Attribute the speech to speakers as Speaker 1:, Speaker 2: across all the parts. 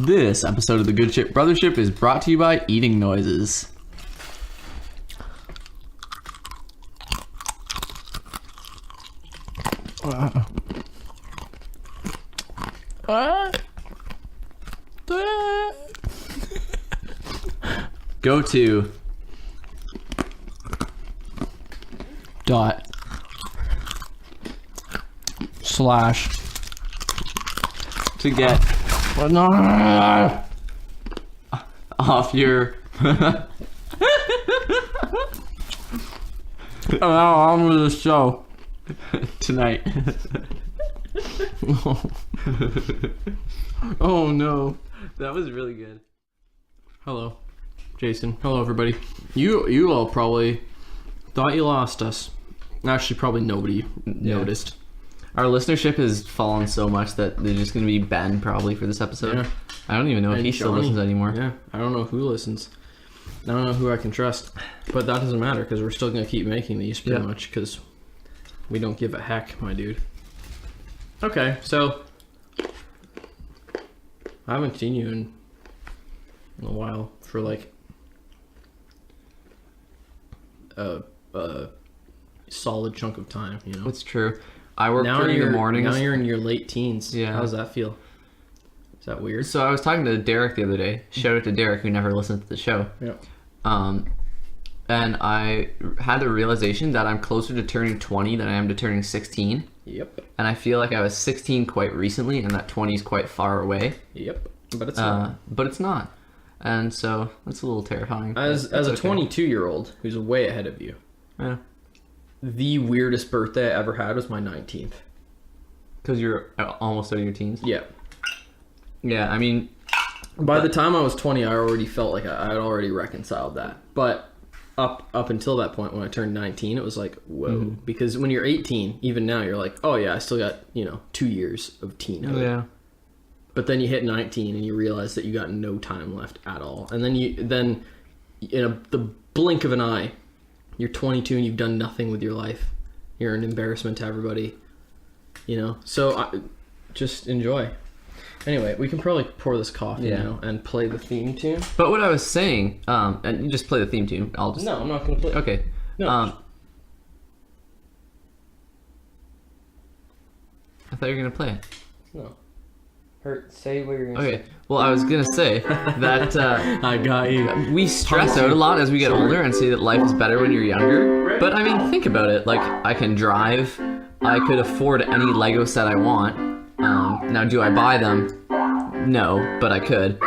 Speaker 1: This episode of the Good Ship Brothership is brought to you by Eating Noises. Go to / to get off your
Speaker 2: on with the show
Speaker 1: tonight.
Speaker 2: Oh no.
Speaker 1: That was really good.
Speaker 2: Hello, Jason. Hello, everybody. You all probably thought you lost us. Actually, probably nobody noticed.
Speaker 1: Our listenership has fallen so much that they're just going to be Ben probably for this episode.
Speaker 2: Yeah.
Speaker 1: I don't even know if
Speaker 2: And
Speaker 1: he still
Speaker 2: Johnny.
Speaker 1: listens anymore.
Speaker 2: Yeah, I don't know who listens. I don't know who I can trust. But that doesn't matter because we're still going to keep making these pretty much because we don't give a heck, my dude. Okay, so I haven't seen you in a while for like a solid chunk of time, you know?
Speaker 1: It's true. I work
Speaker 2: Now
Speaker 1: during the
Speaker 2: you're
Speaker 1: mornings.
Speaker 2: Now you're in your late teens.
Speaker 1: Yeah.
Speaker 2: How does that feel? Is that weird?
Speaker 1: So I was talking to Derek the other day. Shout out to Derek who never listened to the show.
Speaker 2: Yeah.
Speaker 1: And I had the realization that I'm closer to turning 20 than I am to turning 16.
Speaker 2: Yep.
Speaker 1: And I feel like I was 16 quite recently and that 20 is quite far away.
Speaker 2: Yep. But it's not.
Speaker 1: But it's not. And so that's a little terrifying.
Speaker 2: As
Speaker 1: It's
Speaker 2: a
Speaker 1: okay.
Speaker 2: 22-year-old who's way ahead of you,
Speaker 1: Yeah.
Speaker 2: the weirdest birthday I ever had was my 19th.
Speaker 1: Because you're almost out of your teens.
Speaker 2: Yeah.
Speaker 1: Yeah, I mean...
Speaker 2: By the time I was 20, I already felt like I had already reconciled that. But up until that point, when I turned 19, it was like, whoa.
Speaker 1: Mm-hmm.
Speaker 2: Because when you're 18, even now, you're like, oh yeah, I still got, 2 years of teenhood.
Speaker 1: Yeah.
Speaker 2: But then you hit 19 and you realize that you got no time left at all. And then in the blink of an eye, you're 22 and you've done nothing with your life. You're an embarrassment to everybody, So just enjoy. Anyway, we can probably pour this coffee now and play the theme tune.
Speaker 1: But what I was saying, and you just play the theme tune. I'll just...
Speaker 2: No, I'm not going to play.
Speaker 1: Okay.
Speaker 2: No.
Speaker 1: I thought you were going to play it.
Speaker 2: No. Say what you're going to
Speaker 1: Okay. Well, I was going to say that
Speaker 2: I got you.
Speaker 1: we stress out a lot as we get older and say that life is better when you're younger. But I mean, think about it. Like, I can drive. I could afford any Lego set I want. Now, do I buy them? No, but I could.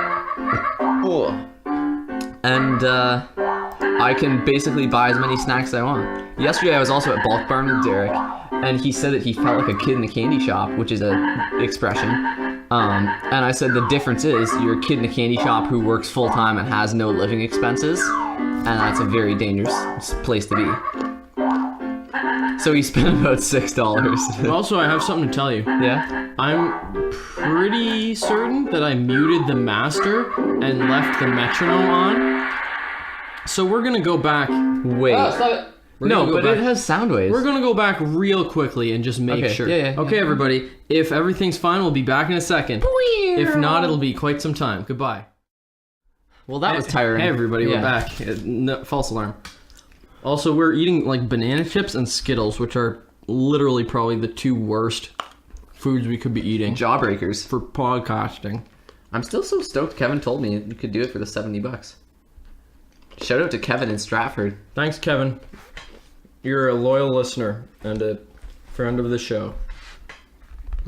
Speaker 1: And I can basically buy as many snacks as I want. Yesterday, I was also at Bulk Barn with Derek, and he said that he felt like a kid in a candy shop, which is an expression. And I said the difference is you're a kid in a candy shop who works full time and has no living expenses, and that's a very dangerous place to be. So he spent about $6.
Speaker 2: Also, I have something to tell you.
Speaker 1: Yeah?
Speaker 2: I'm pretty certain that I muted the master and left the metronome on. So we're going to go back.
Speaker 1: Wait. No, but it has sound waves.
Speaker 2: We're going to go back real quickly and just make
Speaker 1: Okay,
Speaker 2: sure.
Speaker 1: yeah.
Speaker 2: Okay, everybody. If everything's fine, we'll be back in a second. If not, it'll be quite some time. Goodbye.
Speaker 1: Well, that was tiring.
Speaker 2: Hey, everybody. We're
Speaker 1: Yeah.
Speaker 2: back. No, false alarm. Also, we're eating like banana chips and Skittles, which are literally probably the two worst foods we could be eating
Speaker 1: Jawbreakers.
Speaker 2: for podcasting.
Speaker 1: I'm still so stoked Kevin told me you could do it for the $70. Shout out to Kevin in Stratford.
Speaker 2: Thanks, Kevin. You're a loyal listener and a friend of the show.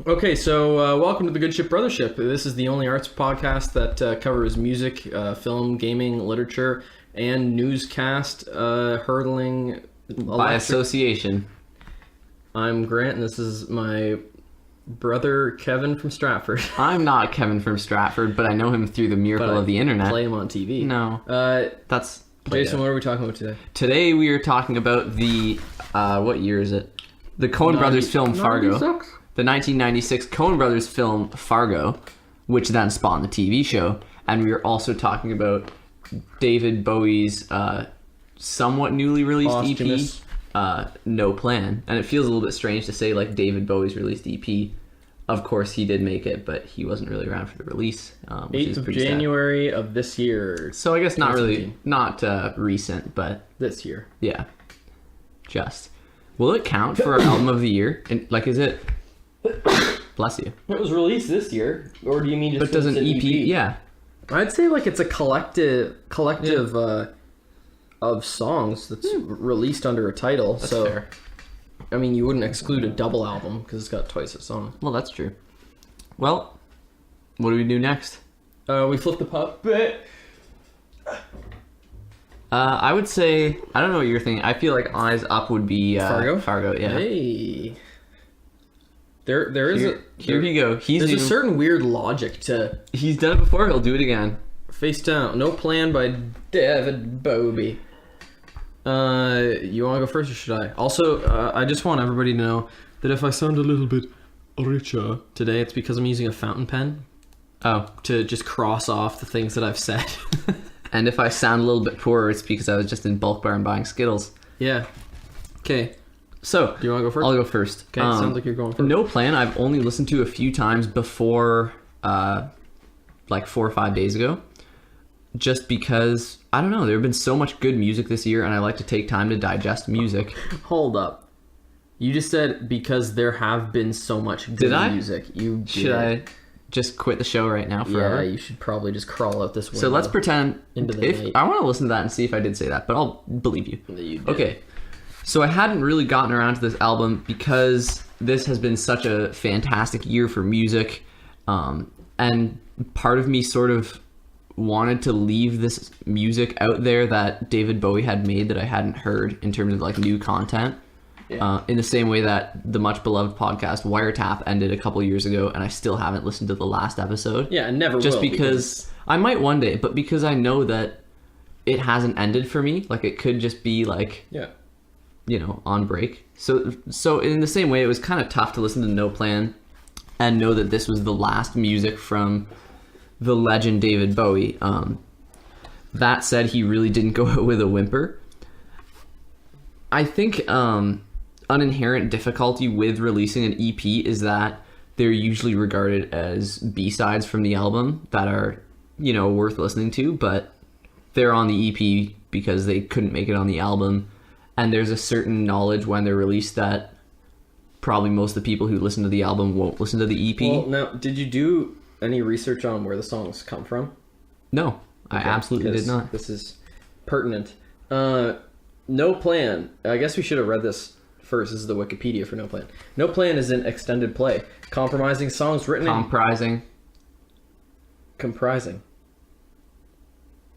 Speaker 2: Okay, so welcome to the Good Ship Brothership. This is the only arts podcast that covers music, film, gaming, literature, and newscast, hurtling
Speaker 1: By association.
Speaker 2: I'm Grant, and this is my brother Kevin from Stratford.
Speaker 1: I'm not Kevin from Stratford, but I know him through the miracle of the internet.
Speaker 2: Play him on TV.
Speaker 1: No. That's...
Speaker 2: Jason, what are we talking about today?
Speaker 1: Today we are talking about the... what year is it? The Coen Brothers film Fargo.
Speaker 2: 96?
Speaker 1: The 1996 Coen Brothers film Fargo, which then spawned the TV show. And we are also talking about David Bowie's somewhat newly released
Speaker 2: Posthumous.
Speaker 1: EP, No Plan. And it feels a little bit strange to say like David Bowie's released EP of course, he did make it, but he wasn't really around for the release. Which
Speaker 2: 8th
Speaker 1: is
Speaker 2: of
Speaker 1: pretty sad.
Speaker 2: January of this year.
Speaker 1: So I guess not
Speaker 2: 2017.
Speaker 1: recent, but
Speaker 2: This year.
Speaker 1: yeah, just. Will it count for album of the year? And like, is it? Bless you.
Speaker 2: It was released this year, or do you mean just?
Speaker 1: But does an EP? Yeah.
Speaker 2: I'd say like it's a collective of songs that's released under a title.
Speaker 1: That's
Speaker 2: so,
Speaker 1: fair.
Speaker 2: I mean, you wouldn't exclude a double album because it's got twice its songs.
Speaker 1: Well, that's true. Well, what do we do next?
Speaker 2: We flip the puppet.
Speaker 1: I would say, I don't know what you're thinking. I feel like Eyes Up would be
Speaker 2: Fargo?
Speaker 1: Fargo, yeah.
Speaker 2: Hey. There is
Speaker 1: Here you go.
Speaker 2: There's a certain weird logic to
Speaker 1: He's done it before. He'll do it again.
Speaker 2: Face Down. No Plan by David Bowie. You want to go first or should I? Also, I just want everybody to know that if I sound a little bit richer today, it's because I'm using a fountain pen.
Speaker 1: Oh.
Speaker 2: To just cross off the things that I've said.
Speaker 1: And if I sound a little bit poorer, it's because I was just in Bulk Barn buying Skittles.
Speaker 2: Yeah. Okay.
Speaker 1: So,
Speaker 2: do you want to go first?
Speaker 1: I'll go first.
Speaker 2: Okay, sounds like you're going first.
Speaker 1: No Plan, I've only listened to a few times before, like 4 or 5 days ago. Just because, I don't know, there have been so much good music this year, and I like to take time to digest music.
Speaker 2: Hold up. You just said because there have been so much good music. You did.
Speaker 1: Should I just quit the show right now forever?
Speaker 2: Yeah, you should probably just crawl out this window.
Speaker 1: So let's pretend,
Speaker 2: into the night.
Speaker 1: I want to listen to that and see if I did say that, but I'll believe you.
Speaker 2: You did.
Speaker 1: Okay. So I hadn't really gotten around to this album because this has been such a fantastic year for music. And part of me sort of wanted to leave this music out there that David Bowie had made that I hadn't heard in terms of like new content. Yeah. In the same way that the much beloved podcast Wiretap ended a couple years ago and I still haven't listened to the last episode.
Speaker 2: Yeah, and never
Speaker 1: just
Speaker 2: will.
Speaker 1: Because I might one day, but because I know that it hasn't ended for me. Like it could just be like...
Speaker 2: Yeah.
Speaker 1: You know, on break. So in the same way, it was kind of tough to listen to No Plan and know that this was the last music from the legend David Bowie. That said, he really didn't go out with a whimper. I think an inherent difficulty with releasing an EP is that they're usually regarded as B-sides from the album that are, you know, worth listening to, but they're on the EP because they couldn't make it on the album. And there's a certain knowledge when they're released that probably most of the people who listen to the album won't listen to the EP.
Speaker 2: Well, now, did you do any research on where the songs come from?
Speaker 1: No, I absolutely did not.
Speaker 2: This is pertinent. No Plan. I guess we should have read this first. This is the Wikipedia for No Plan. No Plan is an extended play. Comprising songs written
Speaker 1: Comprising.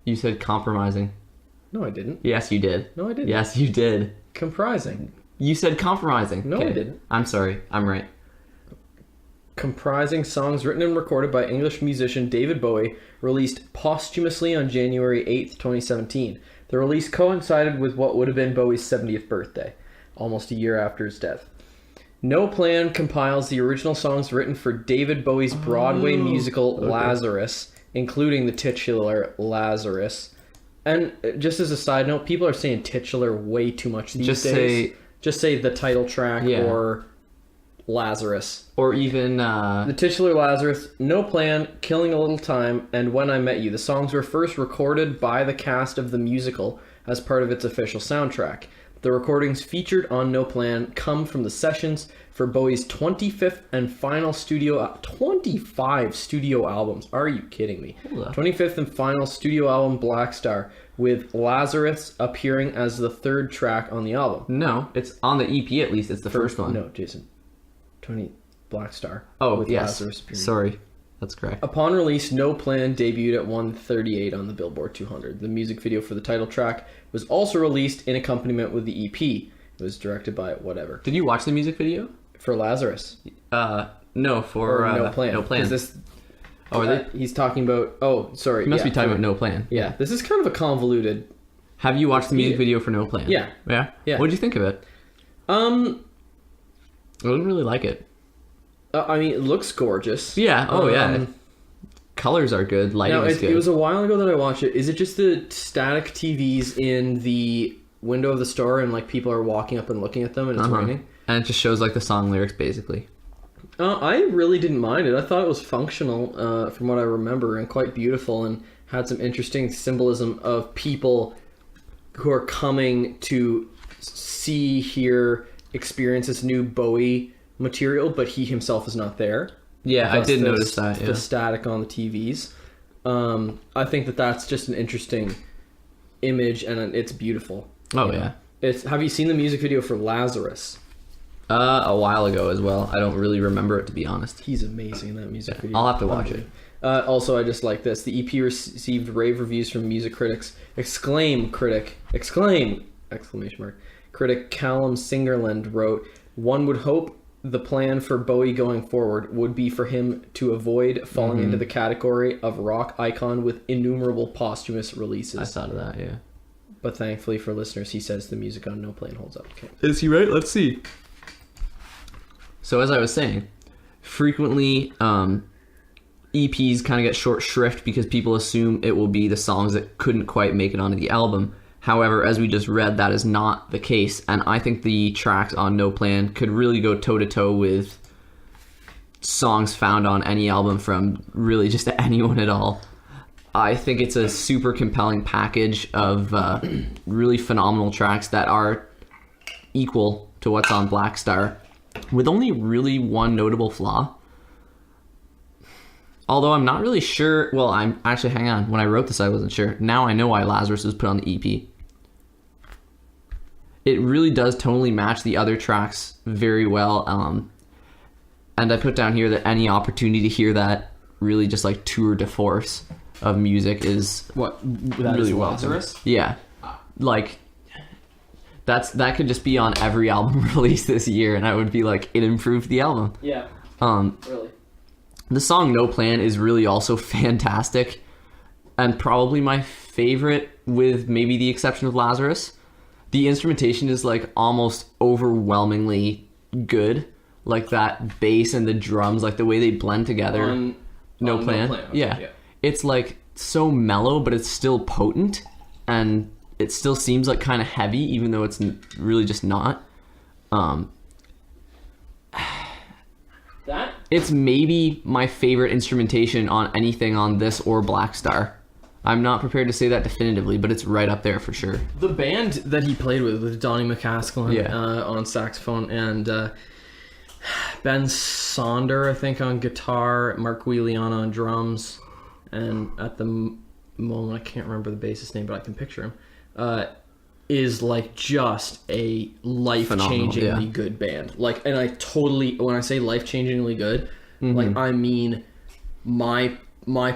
Speaker 1: You said compromising.
Speaker 2: No, I didn't.
Speaker 1: Yes, you did.
Speaker 2: No, I didn't.
Speaker 1: Yes, you did.
Speaker 2: Comprising.
Speaker 1: You said compromising.
Speaker 2: No,
Speaker 1: okay.
Speaker 2: I didn't.
Speaker 1: I'm sorry. I'm right.
Speaker 2: Comprising songs written and recorded by English musician David Bowie, released posthumously on January 8th, 2017. The release coincided with what would have been Bowie's 70th birthday, almost a year after his death. No Plan compiles the original songs written for David Bowie's Broadway musical Lazarus, including the titular Lazarus. And just as a side note, people are saying titular way too much these days. Just say the title track or Lazarus.
Speaker 1: Or even...
Speaker 2: The titular Lazarus, No Plan, Killing a Little Time, and When I Met You. The songs were first recorded by the cast of the musical as part of its official soundtrack. The recordings featured on No Plan come from the sessions for Bowie's 25th and final 25 studio albums. Are you kidding me? 25th and final studio album Black Star, with Lazarus appearing as the third track on the album.
Speaker 1: No, it's on the EP at least. It's the first one.
Speaker 2: No, Jason. 20 Black Star.
Speaker 1: Oh,
Speaker 2: with
Speaker 1: yes.
Speaker 2: Lazarus appearing.
Speaker 1: Sorry. That's correct.
Speaker 2: Upon release, No Plan debuted at 138 on the Billboard 200. The music video for the title track was also released in accompaniment with the EP. It was directed by whatever.
Speaker 1: Did you watch the music video?
Speaker 2: For Lazarus.
Speaker 1: No, for
Speaker 2: No Plan.
Speaker 1: No Plan.
Speaker 2: He's talking about... Oh, sorry.
Speaker 1: He must be talking about No Plan.
Speaker 2: Yeah, this is kind of a convoluted...
Speaker 1: Have you watched the music video for No Plan?
Speaker 2: Yeah.
Speaker 1: Yeah?
Speaker 2: Yeah.
Speaker 1: What did you think of it? I didn't really like it.
Speaker 2: I mean, it looks gorgeous.
Speaker 1: Yeah. Oh, yeah. Colors are good. Lighting is good.
Speaker 2: It was a while ago that I watched it. Is it just the static TVs in the window of the store and like people are walking up and looking at them and it's raining?
Speaker 1: And it just shows like the song lyrics basically.
Speaker 2: I really didn't mind it. I thought it was functional, from what I remember, and quite beautiful, and had some interesting symbolism of people who are coming to see, hear, experience this new Bowie material, but he himself is not there.
Speaker 1: Yeah, I did notice that.
Speaker 2: The static on the TVs. I think that that's just an interesting image, and it's beautiful.
Speaker 1: Oh yeah.
Speaker 2: Have you seen the music video for Lazarus?
Speaker 1: A while ago as well. I don't really remember it, to be honest.
Speaker 2: He's amazing in that music video.
Speaker 1: I'll have to watch it.
Speaker 2: Also, I just like this. The EP received rave reviews from music critics. Exclaim! Exclamation mark. Critic Callum Singerland wrote, "One would hope the plan for Bowie going forward would be for him to avoid falling into the category of rock icon with innumerable posthumous releases."
Speaker 1: I thought of that, yeah.
Speaker 2: But thankfully for listeners, he says the music on No Plan holds up. Okay.
Speaker 1: Is he right? Let's see. So as I was saying, frequently EPs kind of get short shrift because people assume it will be the songs that couldn't quite make it onto the album. However, as we just read, that is not the case, and I think the tracks on No Plan could really go toe-to-toe with songs found on any album from really just anyone at all. I think it's a super compelling package of really phenomenal tracks that are equal to what's on Black Star, with only really one notable flaw. Although I'm not really sure. Well, I'm actually, hang on. When I wrote this, I wasn't sure. Now I know why Lazarus was put on the EP. It really does tonally match the other tracks very well. And I put down here that any opportunity to hear that really just like tour de force of music is
Speaker 2: What? That
Speaker 1: really
Speaker 2: is
Speaker 1: welcome.
Speaker 2: Lazarus?
Speaker 1: Yeah. Like, that could just be on every album released this year, and I would be like, it improved the album.
Speaker 2: Yeah. Really.
Speaker 1: The song No Plan is really also fantastic, and probably my favorite, with maybe the exception of Lazarus. The instrumentation is like almost overwhelmingly good. Like that bass and the drums, like the way they blend together. No Plan.
Speaker 2: Okay,
Speaker 1: yeah. It's like so mellow, but it's still potent, and it still seems like kind of heavy, even though it's really just not. It's maybe my favorite instrumentation on anything on this or Black Star. I'm not prepared to say that definitively, but it's right up there for sure.
Speaker 2: The band that he played with Donnie McCaskill on saxophone, and Ben Sonder, I think, on guitar, Mark Guiliana on drums, and at the moment I can't remember the bassist's name, but I can picture him, is like just a life-changingly good band. Like, and I totally, when I say life-changingly good, like I mean my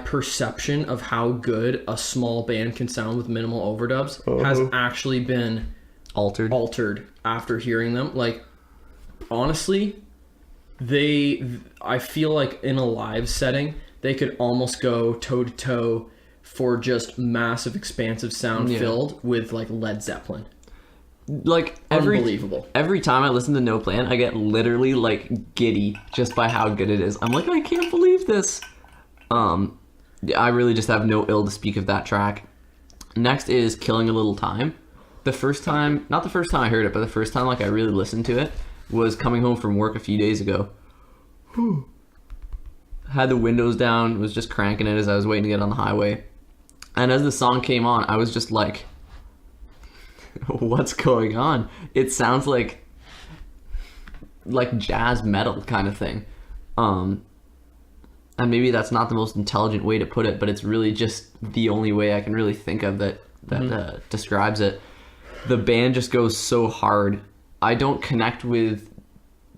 Speaker 2: perception of how good a small band can sound with minimal overdubs has actually been altered after hearing them. Like, honestly, I feel like in a live setting they could almost go toe to toe for just massive, expansive sound filled with like Led Zeppelin.
Speaker 1: Like
Speaker 2: unbelievable.
Speaker 1: Every time I listen to No Plan, I get literally like giddy just by how good it is. I'm like, I can't believe this. I really just have no ill to speak of that track. Next is Killing a Little Time. Not the first time I heard it, but the first time like I really listened to it was coming home from work a few days ago. Had the windows down, was just cranking it as I was waiting to get on the highway. And as the song came on, I was just like, what's going on? It sounds like jazz metal kind of thing. And maybe that's not the most intelligent way to put it, but it's really just the only way I can really think of that describes it. The band just goes so hard. I don't connect with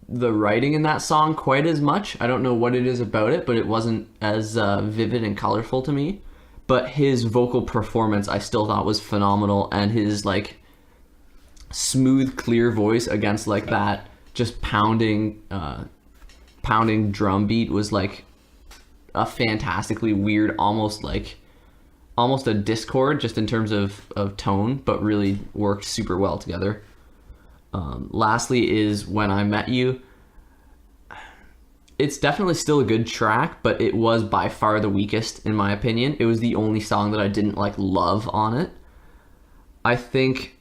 Speaker 1: the writing in that song quite as much. I don't know what it is about it, but it wasn't as vivid and colorful to me. But his vocal performance I still thought was phenomenal, and his like smooth, clear voice against like that just pounding drum beat was like a fantastically weird, almost a discord just in terms of tone, but really worked super well together. Lastly is When I Met You. It's definitely still a good track, but it was by far the weakest in my opinion. It was the only song that I didn't like love on it. I think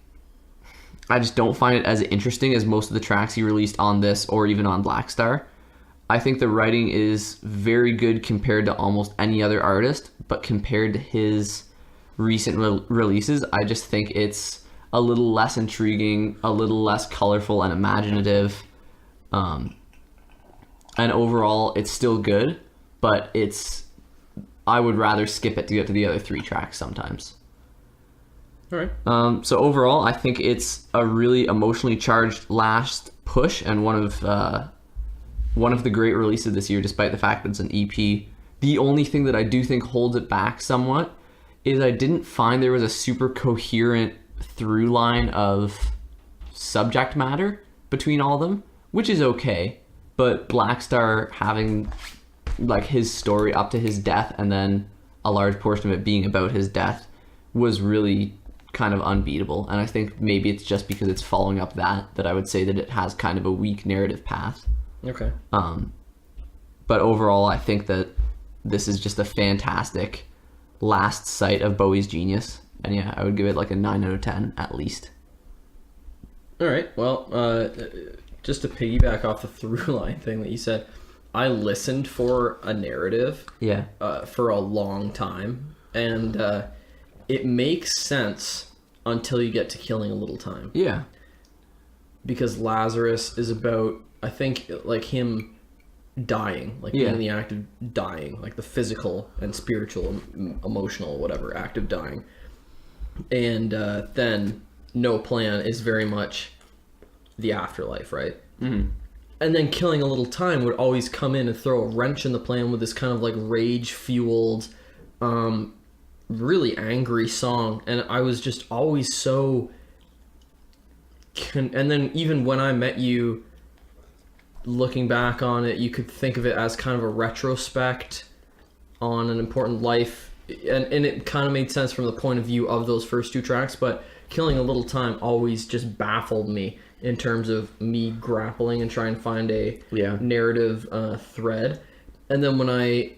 Speaker 1: I just don't find it as interesting as most of the tracks he released on this or even on Black Star. I think the writing is very good compared to almost any other artist, but compared to his recent releases, I just think it's a little less intriguing, a little less colorful and imaginative. And overall, it's still good, but I would rather skip it to get to the other 3 tracks sometimes.
Speaker 2: All right.
Speaker 1: So overall, I think it's a really emotionally charged last push and one of the great releases this year, despite the fact that it's an EP. The only thing that I do think holds it back somewhat is I didn't find there was a super coherent through line of subject matter between all of them, which is okay. But Black Star having like his story up to his death and then a large portion of it being about his death was really kind of unbeatable. And I think maybe it's just because it's following up that I would say that it has kind of a weak narrative path.
Speaker 2: Okay.
Speaker 1: But overall, I think that this is just a fantastic last sight of Bowie's genius. And yeah, I would give it like a 9 out of 10 at least.
Speaker 2: All right. Well, just to piggyback off the through line thing that you said, I listened for a narrative for a long time. And it makes sense until you get to Killing a Little Time.
Speaker 1: Yeah. Because
Speaker 2: Lazarus is about, I think, like him dying, like being in the act of dying, like the physical and spiritual, emotional, whatever, act of dying. And then No Plan is very much the afterlife, right?
Speaker 1: Mm-hmm.
Speaker 2: And then Killing a Little Time would always come in and throw a wrench in the plan with this kind of like rage-fueled, really angry song. And I was just always so... And then even When I Met You, looking back on it, you could think of it as kind of a retrospect on an important life. And it kind of made sense from the point of view of those first 2 tracks, but Killing a Little Time always just baffled me in terms of me grappling and trying to find a narrative thread. And then when I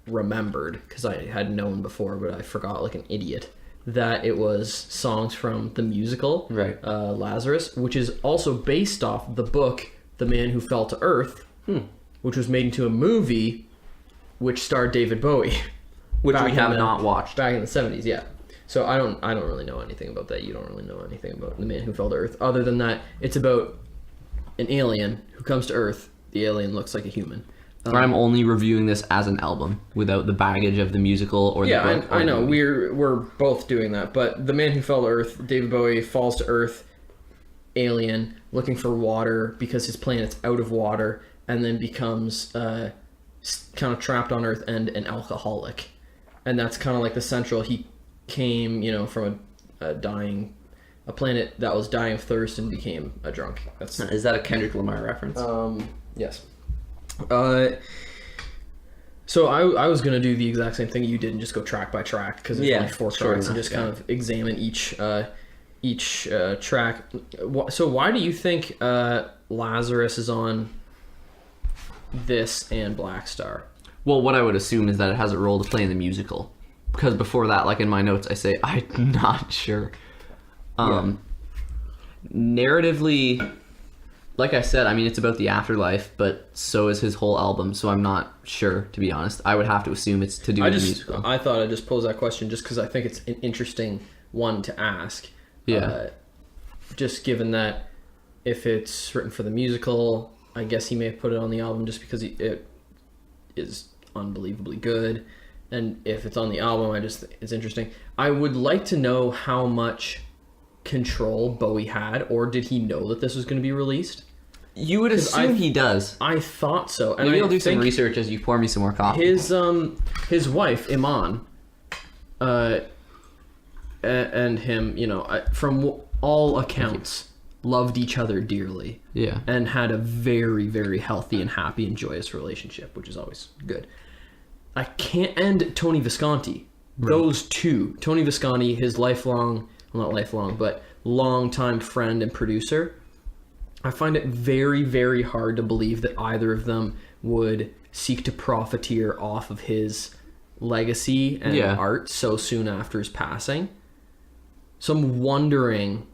Speaker 2: remembered, because I had known before, but I forgot like an idiot, that it was songs from the musical, Lazarus, which is also based off the book The Man Who Fell to Earth, which was made into a movie which starred David Bowie.
Speaker 1: Which we have not watched.
Speaker 2: Back in the 70s, yeah. So I don't really know anything about that. You don't really know anything about The Man Who Fell to Earth, other than that it's about an alien who comes to Earth. The alien looks like a human.
Speaker 1: I'm only reviewing this as an album without the baggage of the musical or the book.
Speaker 2: I know. We're both doing that. But The Man Who Fell to Earth, David Bowie falls to Earth, alien, looking for water because his planet's out of water, and then becomes kind of trapped on Earth and an alcoholic. And that's kind of like the central. He came, from a planet that was dying of thirst and became a drunk.
Speaker 1: Is that a Kendrick Lamar reference?
Speaker 2: Yes. So I was gonna do the exact same thing you did and just go track by track because there's only 4 tracks and just kind of examine each track. So why do you think Lazarus is on this and Black Star?
Speaker 1: Well, what I would assume is that it has a role to play in the musical. Because before that, like in my notes, I say, I'm not sure. Narratively, like I said, I mean, it's about the afterlife, but so is his whole album, so I'm not sure, to be honest. I would have to assume it's to do with the musical.
Speaker 2: I thought I'd just pose that question just because I think it's an interesting one to ask.
Speaker 1: Yeah.
Speaker 2: Just given that if it's written for the musical, I guess he may have put it on the album just because it is unbelievably good, and if it's on the album, it's interesting. I would like to know how much control Bowie had, or did he know that this was going to be released?
Speaker 1: You would assume he does.
Speaker 2: I thought so, and
Speaker 1: maybe I'll do some research as you pour me some more coffee.
Speaker 2: His wife Iman, and him, from all accounts, loved each other dearly.
Speaker 1: Yeah.
Speaker 2: And had a very, very healthy and happy and joyous relationship, which is always good. I can't end Tony Visconti. Right. Those two. Tony Visconti, his lifelong, well, not lifelong, but longtime friend and producer. I find it very, very hard to believe that either of them would seek to profiteer off of his legacy and art so soon after his passing. So I'm wondering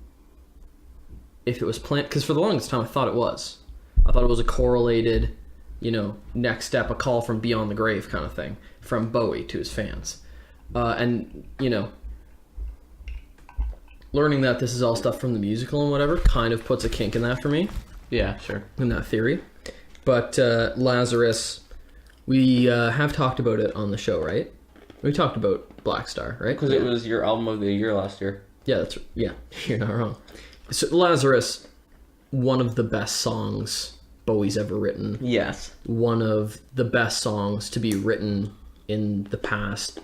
Speaker 2: if it was planned, because for the longest time I thought it was. I thought it was a correlated next step, a call from beyond the grave kind of thing from Bowie to his fans. And learning that this is all stuff from the musical and whatever kind of puts a kink in that for me,
Speaker 1: Yeah, sure.
Speaker 2: in that theory. But Lazarus, we have talked about it on the show, right? We talked about Black Star, right?
Speaker 1: Because it was your album of the year last year.
Speaker 2: Yeah, you're not wrong. So Lazarus, one of the best songs Bowie's ever written.
Speaker 1: Yes.
Speaker 2: One of the best songs to be written in the past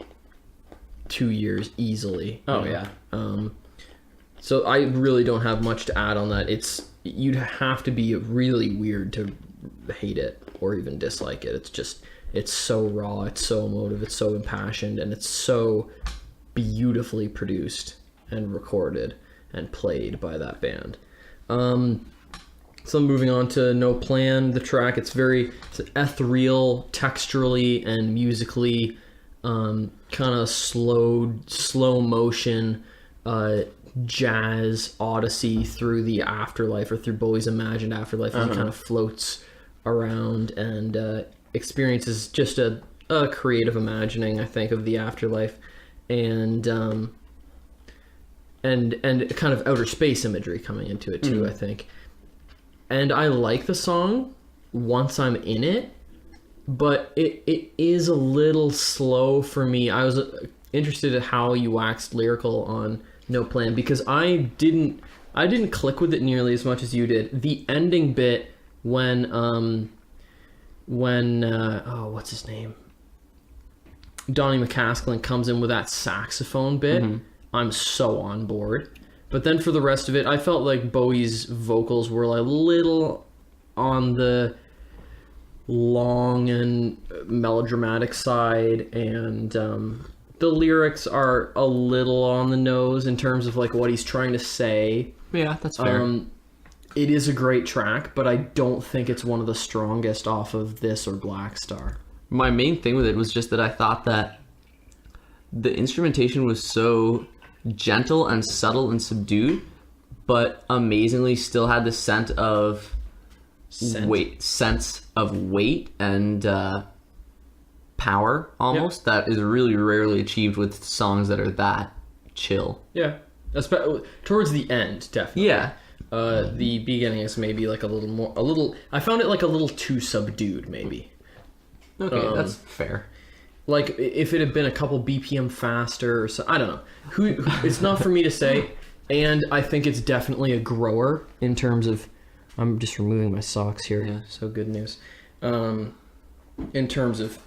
Speaker 2: 2 years easily.
Speaker 1: Oh, yeah.
Speaker 2: So I really don't have much to add on that. You'd have to be really weird to hate it or even dislike it. It's so raw, it's so emotive, it's so impassioned, and it's so beautifully produced and recorded and played by that band. So moving on to No Plan, the track, it's ethereal texturally and musically, kind of slow motion, jazz odyssey through the afterlife, or through Bowie's imagined afterlife, as he kind of floats around and experiences just a creative imagining, I think, of the afterlife, and kind of outer space imagery coming into it too, I think. And I like the song once I'm in it, but it is a little slow for me. I was interested in how you waxed lyrical on No Plan, because I didn't click with it nearly as much as you did. The ending bit when what's his name? Donnie McCaskill comes in with that saxophone bit. I'm so on board. But then for the rest of it, I felt like Bowie's vocals were a little on the long and melodramatic side, and the lyrics are a little on the nose in terms of what he's trying to say.
Speaker 1: Yeah, that's fair.
Speaker 2: It is a great track, but I don't think it's one of the strongest off of this or Black Star.
Speaker 1: My main thing with it was just that I thought that the instrumentation was so gentle and subtle and subdued, but amazingly still had the sense of weight and power almost, that is really rarely achieved with songs that are that chill.
Speaker 2: Yeah, towards the end, definitely.
Speaker 1: Yeah.
Speaker 2: The beginning is maybe a little. I found it a little too subdued, maybe.
Speaker 1: Okay, that's fair.
Speaker 2: If it had been a couple BPM faster, or so, I don't know. It's not for me to say, and I think it's definitely a grower in terms of. I'm just removing my socks here.
Speaker 1: Yeah.
Speaker 2: So good news. In terms of,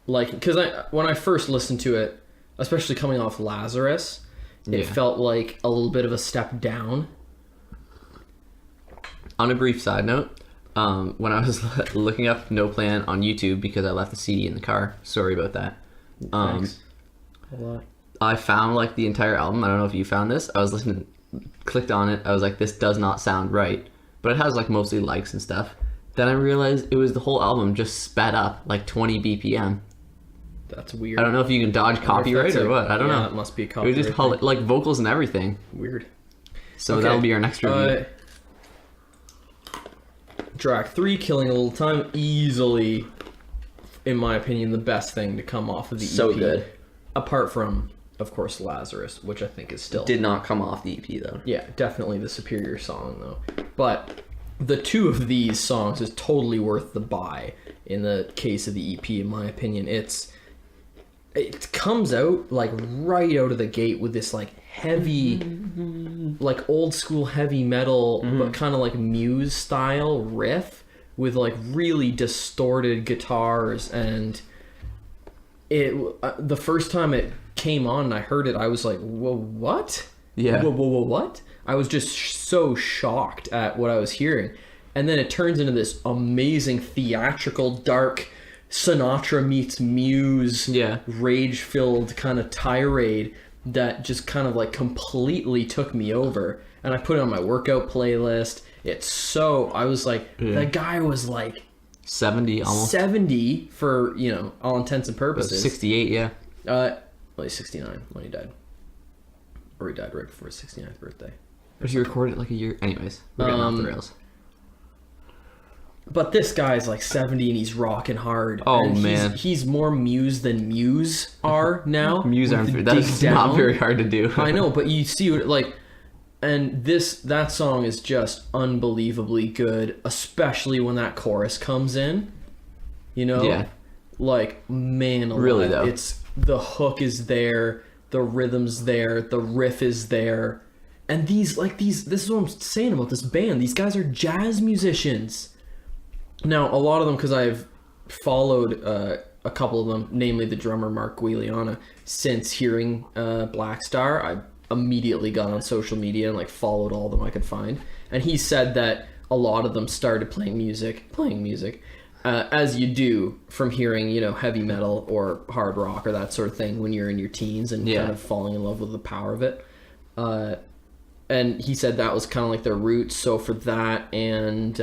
Speaker 2: because when I first listened to it, especially coming off Lazarus, it felt like a little bit of a step down.
Speaker 1: On a brief side note, when I was looking up No Plan on YouTube because I left the CD in the car, sorry about that.
Speaker 2: Thanks. A lot.
Speaker 1: I found the entire album. I don't know if you found this. I was listening, clicked on it. I was like, this does not sound right, but it has mostly likes and stuff. Then I realized it was the whole album just sped up 20 BPM.
Speaker 2: That's weird.
Speaker 1: I don't know if you can dodge copyright or what. I don't know.
Speaker 2: It must be a copyright.
Speaker 1: It was just vocals and everything.
Speaker 2: Weird.
Speaker 1: So that'll be our next review.
Speaker 2: Track 3, Killing a Little Time, easily, in my opinion, the best thing to come off of the EP.
Speaker 1: So good.
Speaker 2: Apart from, of course, Lazarus, which I think is still...
Speaker 1: Did not come off the EP, though.
Speaker 2: Yeah, definitely the superior song, though. But the two of these songs is totally worth the buy in the case of the EP, in my opinion. It comes out, right out of the gate with this, heavy, old school heavy metal, but kind of Muse style riff with really distorted guitars, and the first time it came on and I heard it, I was like, whoa, what?
Speaker 1: Yeah.
Speaker 2: Whoa, what? I was just so shocked at what I was hearing. And then it turns into this amazing theatrical, dark Sinatra meets Muse, rage-filled kind of tirade that just kind of completely took me over. And I put it on my workout playlist. I was like, that guy was
Speaker 1: 70 almost.
Speaker 2: 70 for, all intents and purposes.
Speaker 1: 68, yeah.
Speaker 2: He's 69 when he died. Or he died right before his 69th birthday.
Speaker 1: But he recorded a year. Anyways, we're getting off the rails.
Speaker 2: But this guy's like 70 and he's rocking hard.
Speaker 1: Oh,
Speaker 2: and
Speaker 1: man.
Speaker 2: He's more Muse than Muse are now.
Speaker 1: Muse
Speaker 2: with
Speaker 1: aren't
Speaker 2: the
Speaker 1: that
Speaker 2: dig
Speaker 1: is
Speaker 2: down.
Speaker 1: not very hard to do.
Speaker 2: I know, but you see what like, and that song is just unbelievably good, especially when that chorus comes in. You know,
Speaker 1: Yeah.
Speaker 2: like man, alive.
Speaker 1: Really though,
Speaker 2: it's the hook is there, the rhythm's there, the riff is there, and this is what I'm saying about this band. These guys are jazz musicians. Now, a lot of them, because I've followed a couple of them, namely the drummer Mark Guiliana, since hearing Black Star, I immediately got on social media and like followed all of them I could find. And he said that a lot of them started playing music, as you do from hearing, you know, heavy metal or hard rock or that sort of thing when you're in your teens and kind of falling in love with the power of it. And he said that was kind of like their roots. So for that and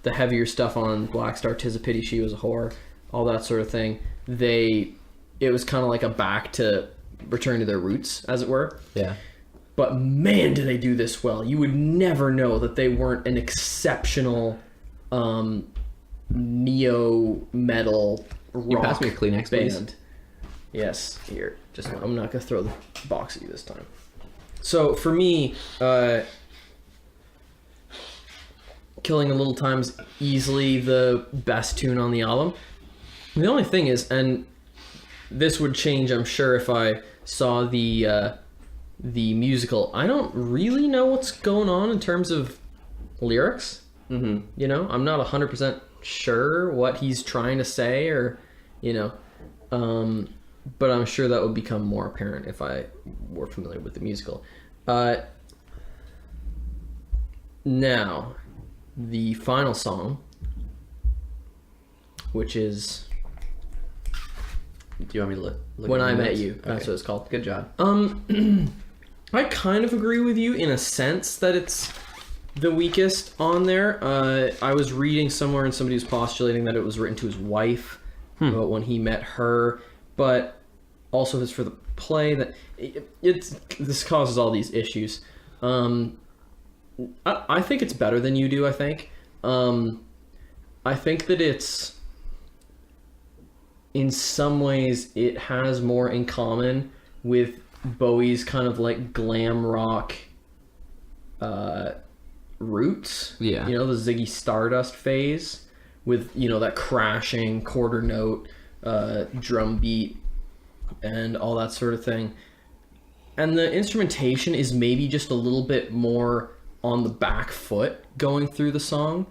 Speaker 2: the heavier stuff on Black Star, 'Tis a Pity She Was a Whore, all that sort of thing, it was kind of like a back to return to their roots, as it were.
Speaker 1: Yeah.
Speaker 2: But man, do they do this well. You would never know that they weren't an exceptional neo-metal rock
Speaker 1: You pass me a Kleenex, please?
Speaker 2: band. Yes, here. Just I'm not going to throw the box at you this time. So for me, Killing a Little Time's easily the best tune on the album. The only thing is, and this would change, I'm sure, if I saw the musical. I don't really know what's going on in terms of lyrics.
Speaker 1: Mm-hmm.
Speaker 2: You know, I'm not 100% sure what he's trying to say, or, you know, but I'm sure that would become more apparent if I were familiar with the musical. Now, the final song, which is
Speaker 1: Do you want me to look
Speaker 2: When
Speaker 1: at
Speaker 2: I
Speaker 1: the
Speaker 2: Met
Speaker 1: notes?
Speaker 2: You. That's
Speaker 1: Okay.
Speaker 2: what it's called.
Speaker 1: Good job.
Speaker 2: I kind of agree with you in a sense that it's the weakest on there. I was reading somewhere and somebody was postulating that it was written to his wife about when he met her, but also it's for the play that this causes all these issues. I think it's better than you do. I think that it's, in some ways, it has more in common with Bowie's kind of like glam rock roots.
Speaker 1: Yeah.
Speaker 2: You know, the Ziggy Stardust phase with, you know, that crashing quarter note drum beat and all that sort of thing. And the instrumentation is maybe just a little bit more on the back foot going through the song,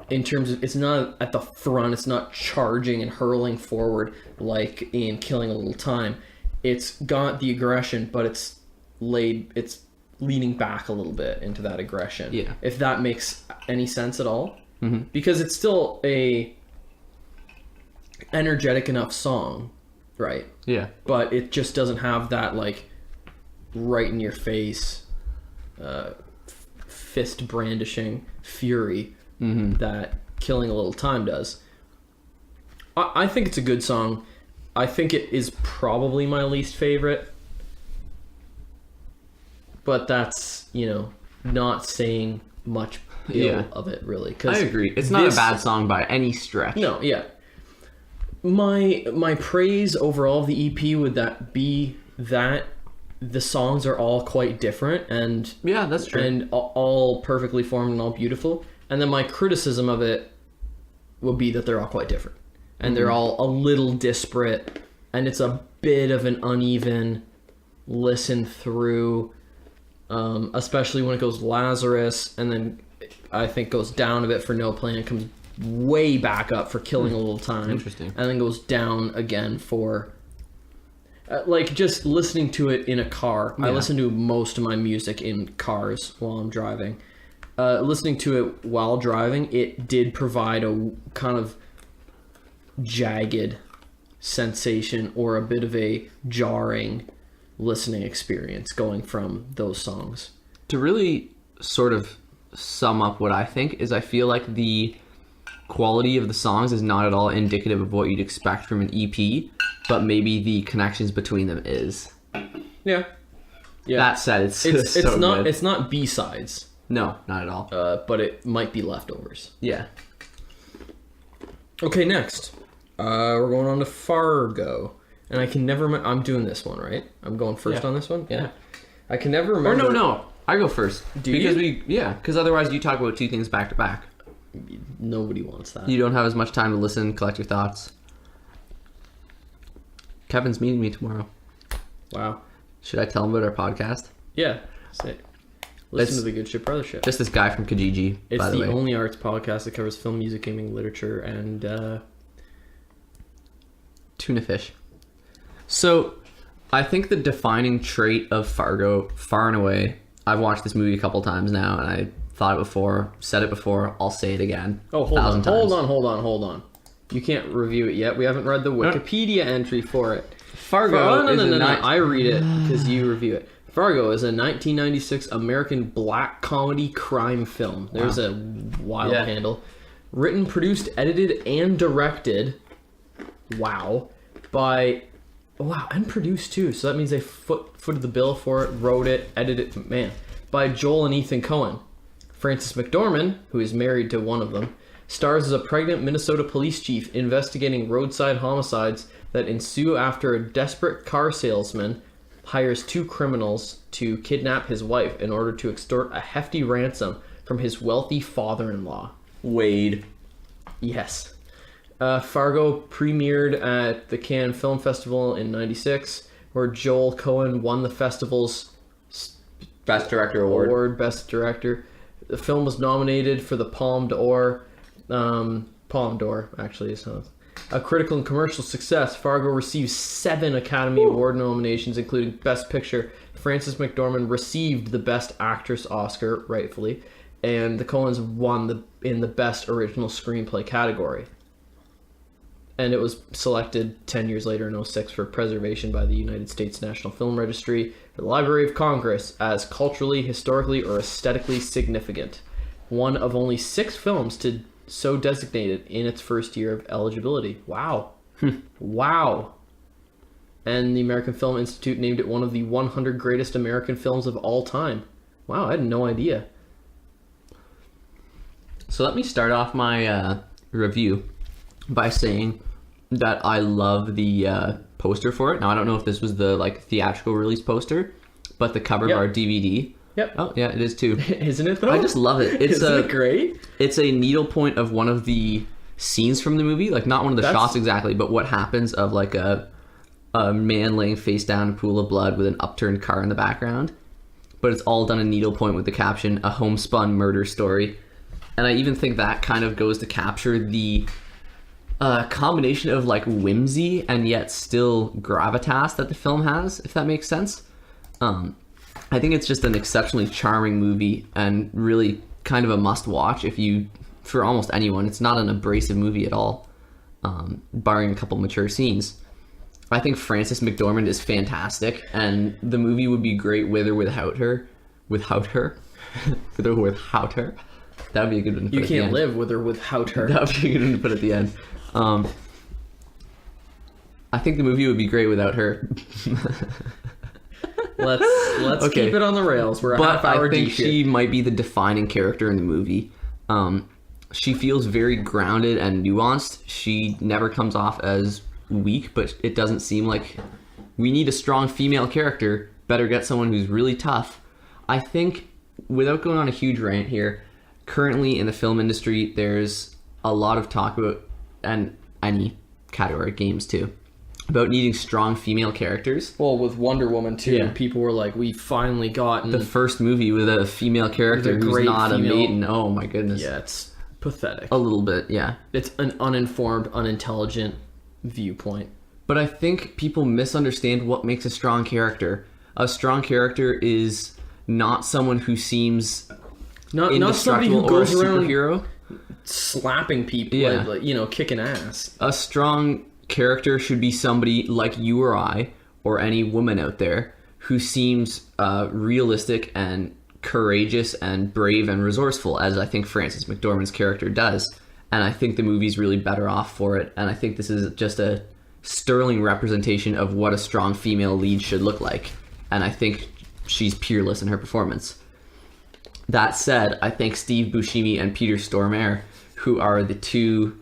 Speaker 2: in terms of it's not at the front, it's not charging and hurling forward like in Killing a Little Time. It's got the aggression, but it's leaning back a little bit into that aggression.
Speaker 1: Yeah.
Speaker 2: If that makes any sense at all.
Speaker 1: Mm-hmm.
Speaker 2: Because it's still a energetic enough song, right?
Speaker 1: Yeah.
Speaker 2: But it just doesn't have that like right in your face fist brandishing fury that Killing a Little Time does. I think it's a good song. I think it is probably my least favorite, but that's, you know, not saying much ill of it, really. 'Cause
Speaker 1: I agree. It's not a bad song by any stretch.
Speaker 2: No, yeah. My praise overall of the EP would that be that the songs are all quite different and
Speaker 1: Yeah, that's true.
Speaker 2: and all perfectly formed and all beautiful. And then my criticism of it will be that they're all quite different. And they're all a little disparate, and it's a bit of an uneven listen through, especially when it goes Lazarus, and then I think goes down a bit for No Plan, and comes way back up for Killing a Little Time.
Speaker 1: Interesting.
Speaker 2: And then goes down again for... like, just listening to it in a car. I listen to most of my music in cars while I'm driving. Listening to it while driving, it did provide a kind of jagged sensation or a bit of a jarring listening experience going from those songs.
Speaker 1: To really sort of sum up what I think is, I feel like the quality of the songs is not at all indicative of what you'd expect from an EP, but maybe the connections between them is.
Speaker 2: Yeah.
Speaker 1: That said, it's so
Speaker 2: not
Speaker 1: good.
Speaker 2: it's not B-sides,
Speaker 1: No, not at all.
Speaker 2: but it might be leftovers.
Speaker 1: Yeah.
Speaker 2: Okay, next. We're going on to Fargo. And I can never I'm doing this one, right? I'm going first on this one? Yeah. I can never remember...
Speaker 1: Or no. I go first.
Speaker 2: Because
Speaker 1: because otherwise you talk about two things back to back.
Speaker 2: Nobody wants that.
Speaker 1: You don't have as much time to listen, collect your thoughts. Kevin's meeting me tomorrow.
Speaker 2: Wow.
Speaker 1: Should I tell him about our podcast?
Speaker 2: Yeah. Say, listen to the Good Ship Brothership.
Speaker 1: Just this guy from Kijiji,
Speaker 2: It's
Speaker 1: by the way.
Speaker 2: only arts podcast that covers film, music, gaming, literature, and...
Speaker 1: Tuna fish. So, I think the defining trait of Fargo, far and away... I've watched this movie a couple times now, and I thought it before, said it before, I'll say it again.
Speaker 2: Oh, hold on. You can't review it yet. We haven't read the Wikipedia entry for it.
Speaker 1: Fargo
Speaker 2: No. I read it because you review it. Fargo is a 1996 American black comedy crime film. There's a wild handle. Written, produced, edited, and directed. And produced too. So that means they footed the bill for it, wrote it, edited it. Man, by Joel and Ethan Coen. Frances McDormand, who is married to one of them, stars as a pregnant Minnesota police chief investigating roadside homicides that ensue after a desperate car salesman hires two criminals to kidnap his wife in order to extort a hefty ransom from his wealthy father-in-law.
Speaker 1: Wade.
Speaker 2: Yes. Fargo premiered at the Cannes Film Festival in '96, where Joel Coen won the festival's
Speaker 1: Best Director Award.
Speaker 2: Best Director. The film was nominated for the Palme d'Or. Palme d'Or, actually. So, a critical and commercial success, Fargo received 7 Academy Award nominations, including Best Picture. Frances McDormand received the Best Actress Oscar, rightfully, and the Coens won in the Best Original Screenplay category. And it was selected 10 years later in '06 for preservation by the United States National Film Registry, the Library of Congress, as culturally, historically, or aesthetically significant. One of only 6 films to so designated in its first year of eligibility. Wow. Wow. And the American Film Institute named it one of the 100 greatest American films of all time. Wow, I had no idea.
Speaker 1: So let me start off my review by saying that I love the poster for it. Now, I don't know if this was the theatrical release poster, but the cover of our DVD.
Speaker 2: Yep.
Speaker 1: Oh, yeah, it is too.
Speaker 2: Isn't it though?
Speaker 1: I just love it.
Speaker 2: Isn't it great?
Speaker 1: It's a needlepoint of one of the scenes from the movie. Like, not one of the shots exactly, but what happens of like a man laying face down in a pool of blood with an upturned car in the background. But it's all done in needlepoint with the caption, "A homespun murder story." And I even think that kind of goes to capture the combination of like whimsy and yet still gravitas that the film has, if that makes sense. I think it's just an exceptionally charming movie and really kind of a must watch for almost anyone. It's not an abrasive movie at all, barring a couple mature scenes. I think Frances McDormand is fantastic, and the movie would be great with or without her. Without her? With or without her? That would be a good one to put
Speaker 2: You
Speaker 1: at the end.
Speaker 2: can't live with or without her.
Speaker 1: That would be a good one to put at the end. I think the movie would be great without her.
Speaker 2: Let's keep it on the rails. We're a half hour
Speaker 1: deep. I think
Speaker 2: deep here.
Speaker 1: she might be the defining character in the movie. She feels very grounded and nuanced. She never comes off as weak, but it doesn't seem like we need a strong female character. Better get someone who's really tough. I think, without going on a huge rant here, currently in the film industry, there's a lot of talk about, and any category, games too, about needing strong female characters.
Speaker 2: Well, with Wonder Woman too, people were like, "We finally gotten
Speaker 1: the first movie with a female character who's not a maiden." Oh my goodness.
Speaker 2: Yeah, it's pathetic.
Speaker 1: A little bit, yeah.
Speaker 2: It's an uninformed, unintelligent viewpoint.
Speaker 1: But I think people misunderstand what makes a strong character. A strong character is not someone who seems
Speaker 2: not somebody who goes around
Speaker 1: superhero,
Speaker 2: slapping people, kicking ass.
Speaker 1: A strong character should be somebody like you or I, or any woman out there, who seems realistic and courageous and brave and resourceful, as I think Frances McDormand's character does. And I think the movie's really better off for it. And I think this is just a sterling representation of what a strong female lead should look like. And I think she's peerless in her performance. That said, I think Steve Buscemi and Peter Stormare, who are the two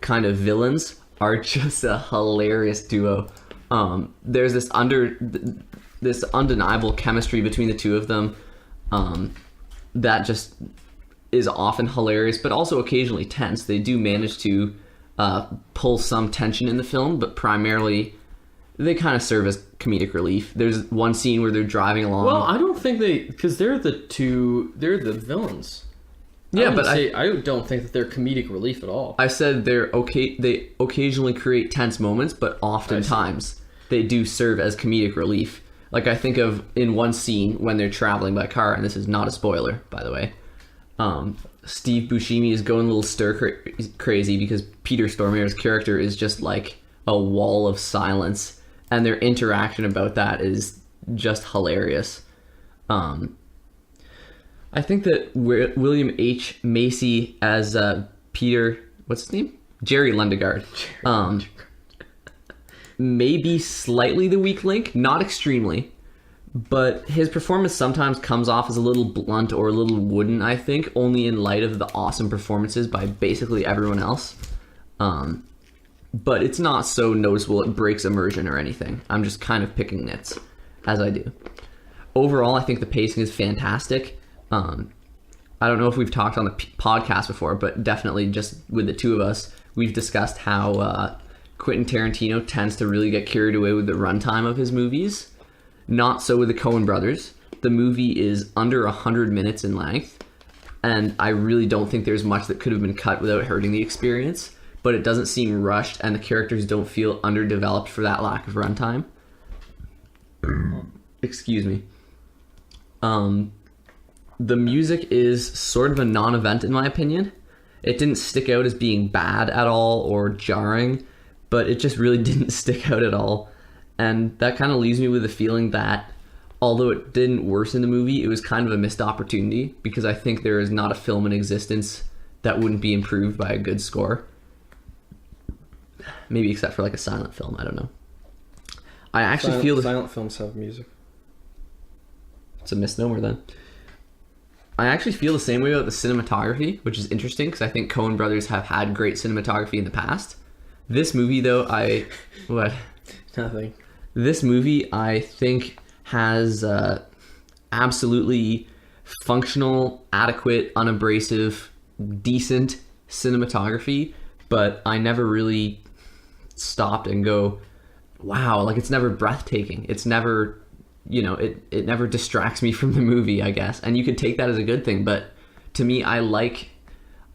Speaker 1: kind of villains are just a hilarious duo. There's this undeniable chemistry between the two of them that just is often hilarious, but also occasionally tense. They do manage to pull some tension in the film, but primarily they kind of serve as comedic relief. There's one scene where they're driving along.
Speaker 2: Well, I don't think because they're the villains.
Speaker 1: Yeah,
Speaker 2: I don't think that they're comedic relief at all.
Speaker 1: I said they occasionally create tense moments, but oftentimes they do serve as comedic relief. Like I think of in one scene when they're traveling by car, and this is not a spoiler, by the way. Steve Buscemi is going a little stir crazy because Peter Stormare's character is just like a wall of silence, and their interaction about that is just hilarious. I think that William H. Macy as Peter, what's his name? Jerry Lundegaard. Maybe slightly the weak link, not extremely, but his performance sometimes comes off as a little blunt or a little wooden, I think, only in light of the awesome performances by basically everyone else. But it's not so noticeable it breaks immersion or anything. I'm just kind of picking nits, as I do. Overall, I think the pacing is fantastic. I don't know if we've talked on the podcast before, but definitely just with the two of us, we've discussed how Quentin Tarantino tends to really get carried away with the runtime of his movies. Not so with the Coen brothers. The movie is under 100 minutes in length, and I really don't think there's much that could have been cut without hurting the experience, but it doesn't seem rushed, and the characters don't feel underdeveloped for that lack of runtime. Excuse me. The music is sort of a non-event in my opinion. It didn't stick out as being bad at all or jarring, but it just really didn't stick out at all. And that kind of leaves me with the feeling that although it didn't worsen the movie, it was kind of a missed opportunity, because I think there is not a film in existence that wouldn't be improved by a good score. Maybe except for like a silent film, I don't know. I actually feel
Speaker 2: silent films have music.
Speaker 1: It's a misnomer then. I actually feel the same way about the cinematography, which is interesting because I think Coen brothers have had great cinematography in the past. This movie though, what?
Speaker 2: Nothing.
Speaker 1: This movie I think has absolutely functional, adequate, unabrasive, decent cinematography, but I never really stopped and go, wow, like it's never breathtaking. It's never, it never distracts me from the movie, I guess. And you could take that as a good thing, but to me, I like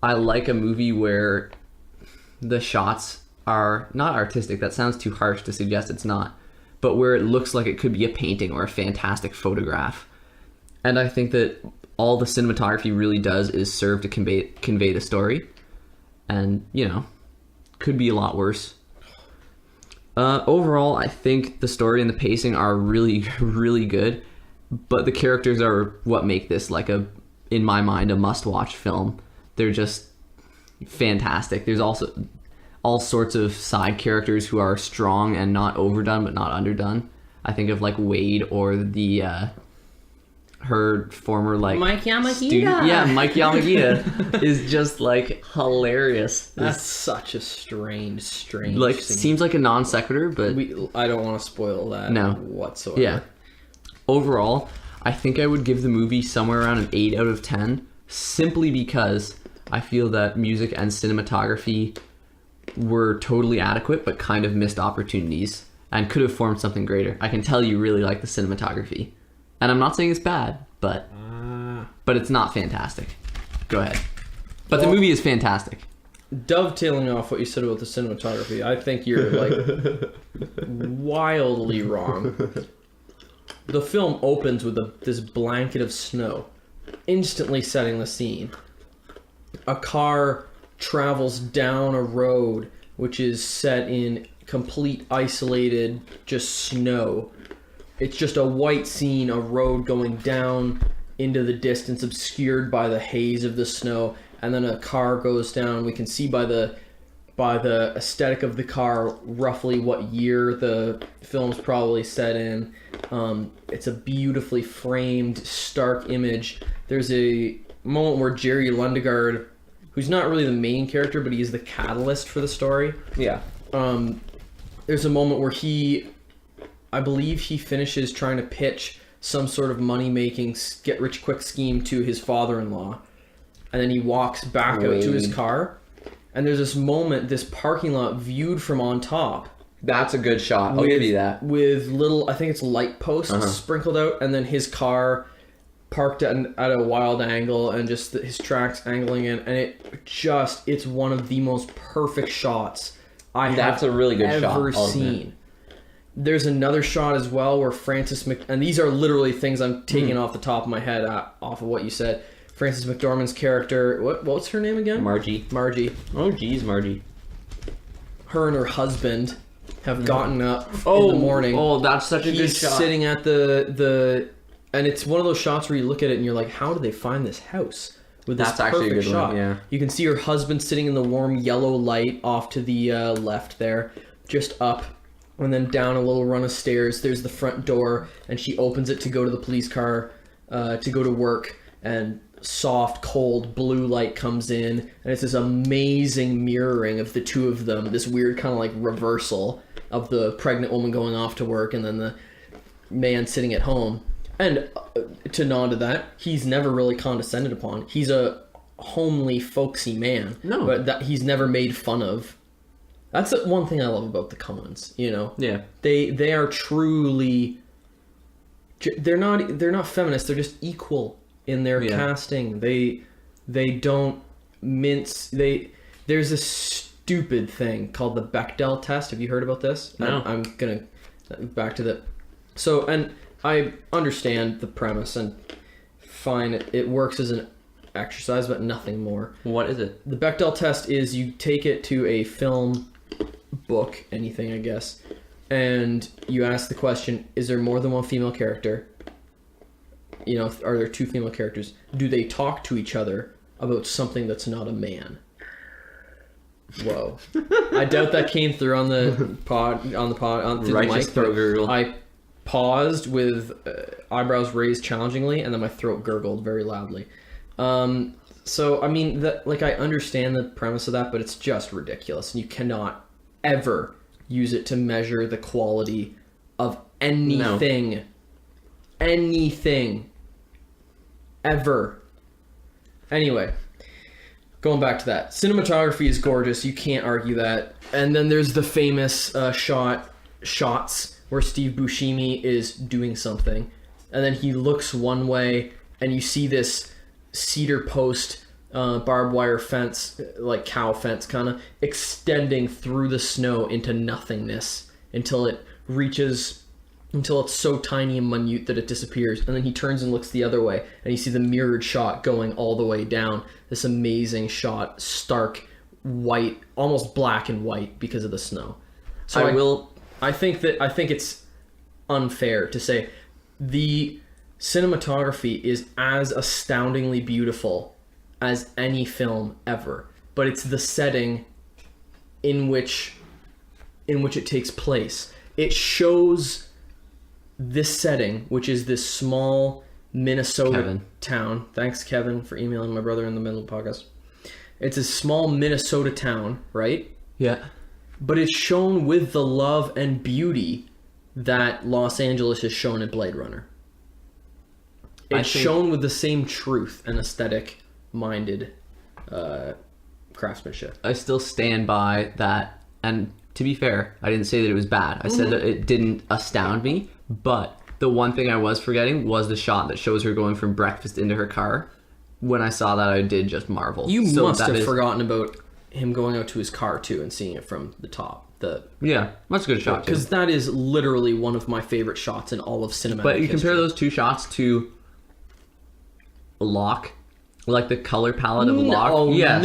Speaker 1: a movie where the shots are not artistic. That sounds too harsh to suggest it's not, but where it looks like it could be a painting or a fantastic photograph. And I think that all the cinematography really does is serve to convey the story, and could be a lot worse. Overall, I think the story and the pacing are really, really good, but the characters are what make this in my mind, a must-watch film. They're just fantastic. There's also all sorts of side characters who are strong and not overdone, but not underdone. I think of Wade or her former
Speaker 2: Mike Yamagita.
Speaker 1: Student. Yeah, Mike Yamagita is just hilarious.
Speaker 2: That's such a strange scene.
Speaker 1: Seems like a non sequitur, but
Speaker 2: I don't want to spoil that whatsoever.
Speaker 1: Yeah. Overall, I think I would give the movie somewhere around an 8 out of 10, simply because I feel that music and cinematography were totally adequate, but kind of missed opportunities and could have formed something greater. I can tell you really like the cinematography. And I'm not saying it's bad, but it's not fantastic. Go ahead. But the movie is fantastic.
Speaker 2: Dovetailing off what you said about the cinematography, I think you're wildly wrong. The film opens with this blanket of snow, instantly setting the scene. A car travels down a road which is set in complete isolated just snow. It's just a white scene, a road going down into the distance, obscured by the haze of the snow, and then a car goes down. We can see by the aesthetic of the car roughly what year the film's probably set in. It's a beautifully framed, stark image. There's a moment where Jerry Lundegaard, who's not really the main character, but he is the catalyst for the story.
Speaker 1: Yeah.
Speaker 2: There's a moment where I believe he finishes trying to pitch some sort of money-making, get-rich-quick scheme to his father-in-law. And then he walks back out to his car. And there's this moment, this parking lot viewed from on top.
Speaker 1: That's a good shot. I'll give you that. With
Speaker 2: little, I think it's light posts sprinkled out. And then his car parked at a wild angle and just his tracks angling in. And it's one of the most perfect shots
Speaker 1: That's a really good shot.
Speaker 2: ever seen. There's another shot as well where and these are literally things I'm taking off the top of my head off of what you said. Frances McDormand's character, what's her name again?
Speaker 1: Margie. Oh, geez, Margie.
Speaker 2: Her and her husband have gotten up in the morning.
Speaker 1: Oh, that's such a good shot.
Speaker 2: He's sitting at the and it's one of those shots where you look at it and you're like, how did they find this house? With this
Speaker 1: actually a good
Speaker 2: shot.
Speaker 1: one, yeah.
Speaker 2: You can see her husband sitting in the warm yellow light off to the left there, just up. And then down a little run of stairs, there's the front door, and she opens it to go to the police car, to go to work, and soft, cold blue light comes in, and it's this amazing mirroring of the two of them, this weird kind of like reversal of the pregnant woman going off to work, and then the man sitting at home. And to nod to that, he's never really condescended upon. He's a homely, folksy man, but that he's never made fun of. That's the one thing I love about the Coens, you know.
Speaker 1: Yeah.
Speaker 2: They are truly. They're not feminists. They're just equal in their casting. They don't mince. There's this stupid thing called the Bechdel test. Have you heard about this?
Speaker 1: No.
Speaker 2: I'm gonna back to the. So, and I understand the premise and fine. It works as an exercise, but nothing more.
Speaker 1: What is it?
Speaker 2: The Bechdel test is you take it to a film, book, anything I guess, and you ask the question, is there more than one female character? You know, are there two female characters? Do they talk to each other about something that's not a man? Whoa. I doubt that came through on the pod through the mic.
Speaker 1: Throat gurgle.
Speaker 2: I paused with eyebrows raised challengingly, and then my throat gurgled very loudly. So, I mean, I understand the premise of that, but it's just ridiculous. And you cannot ever use it to measure the quality of anything. No. Anything. Ever. Anyway, going back to that. Cinematography is gorgeous. You can't argue that. And then there's the famous shots where Steve Buscemi is doing something. And then he looks one way, and you see this cedar post, barbed wire fence, like cow fence kind of, extending through the snow into nothingness until it's so tiny and minute that it disappears. And then he turns and looks the other way, and you see the mirrored shot going all the way down. This amazing shot, stark white, almost black and white because of the snow. So I think it's unfair to say the cinematography is as astoundingly beautiful as any film ever, but it's the setting in which it takes place. It shows this setting, which is this small Minnesota town. Thanks, Kevin, for emailing my brother in the middle of the podcast. It's a small Minnesota town, right?
Speaker 1: Yeah.
Speaker 2: But it's shown with the love and beauty that Los Angeles is shown in Blade Runner. It's shown with the same truth and aesthetic-minded craftsmanship.
Speaker 1: I still stand by that. And to be fair, I didn't say that it was bad. I said that it didn't astound me. But the one thing I was forgetting was the shot that shows her going from breakfast into her car. When I saw that, I did just marvel.
Speaker 2: You must have forgotten about him going out to his car, too, and seeing it from the top.
Speaker 1: Yeah, that's a good shot, too.
Speaker 2: Because that is literally one of my favorite shots in all of cinematic
Speaker 1: But you
Speaker 2: history.
Speaker 1: compare those two shots to Locke, like the color palette of Locke. Yes.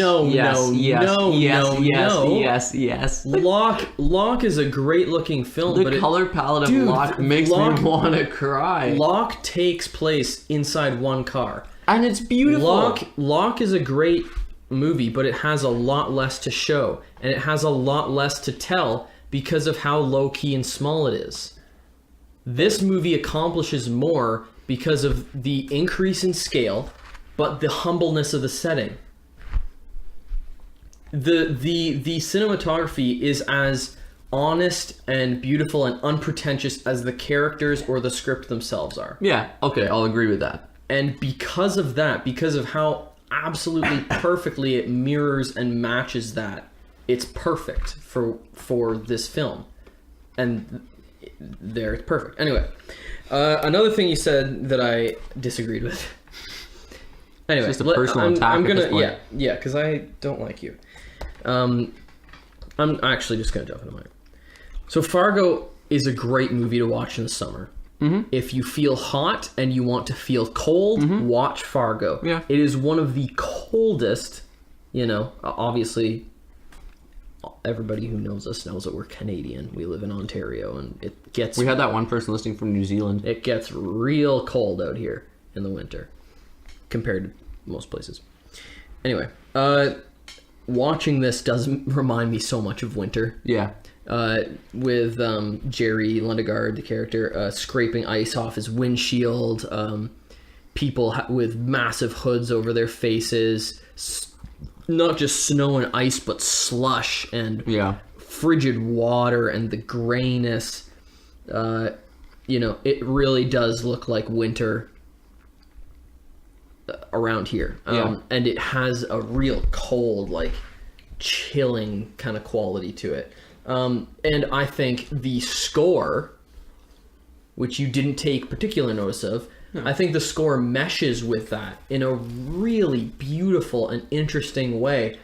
Speaker 2: Locke is a great looking film.
Speaker 1: The color palette of Locke makes me want to cry.
Speaker 2: Locke takes place inside one car.
Speaker 1: And it's beautiful.
Speaker 2: Locke is a great movie, but it has a lot less to show. And it has a lot less to tell because of how low key and small it is. This movie accomplishes more because of the increase in scale, but the humbleness of the setting. the cinematography is as honest and beautiful and unpretentious as the characters or the script themselves are.
Speaker 1: Yeah, okay, I'll agree with that.
Speaker 2: And because of that, because of how absolutely perfectly it mirrors and matches that, it's perfect for this film. And there, it's perfect. Anyway, another thing you said that I disagreed with. Anyway,
Speaker 1: it's just a personal attack.
Speaker 2: I'm gonna,
Speaker 1: at this point.
Speaker 2: yeah, because I don't like you. I'm actually just gonna jump into mine. So Fargo is a great movie to watch in the summer. Mm-hmm. If you feel hot and you want to feel cold, watch Fargo.
Speaker 1: Yeah.
Speaker 2: It is one of the coldest, obviously everybody who knows us knows that we're Canadian. We live in Ontario, and it gets...
Speaker 1: We had that one person listening from New Zealand.
Speaker 2: It gets real cold out here in the winter compared to most places. Anyway, watching this does remind me so much of winter.
Speaker 1: Yeah.
Speaker 2: With Jerry Lundegaard, the character, scraping ice off his windshield, people with massive hoods over their faces, not just snow and ice, but slush and frigid water and the grayness. It really does look like winter around here. And it has a real cold, like chilling kind of quality to it. And I think the score, which you didn't take particular notice of, I think the score meshes with that in a really beautiful and interesting way,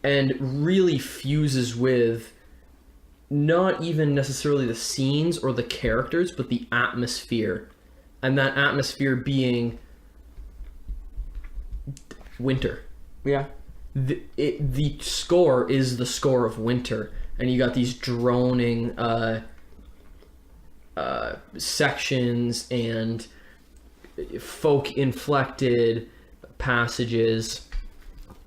Speaker 2: and really fuses with not even necessarily the scenes or the characters, but the atmosphere. And that atmosphere being winter.
Speaker 1: Yeah.
Speaker 2: The score is the score of winter. And you got these droning sections and folk-inflected passages,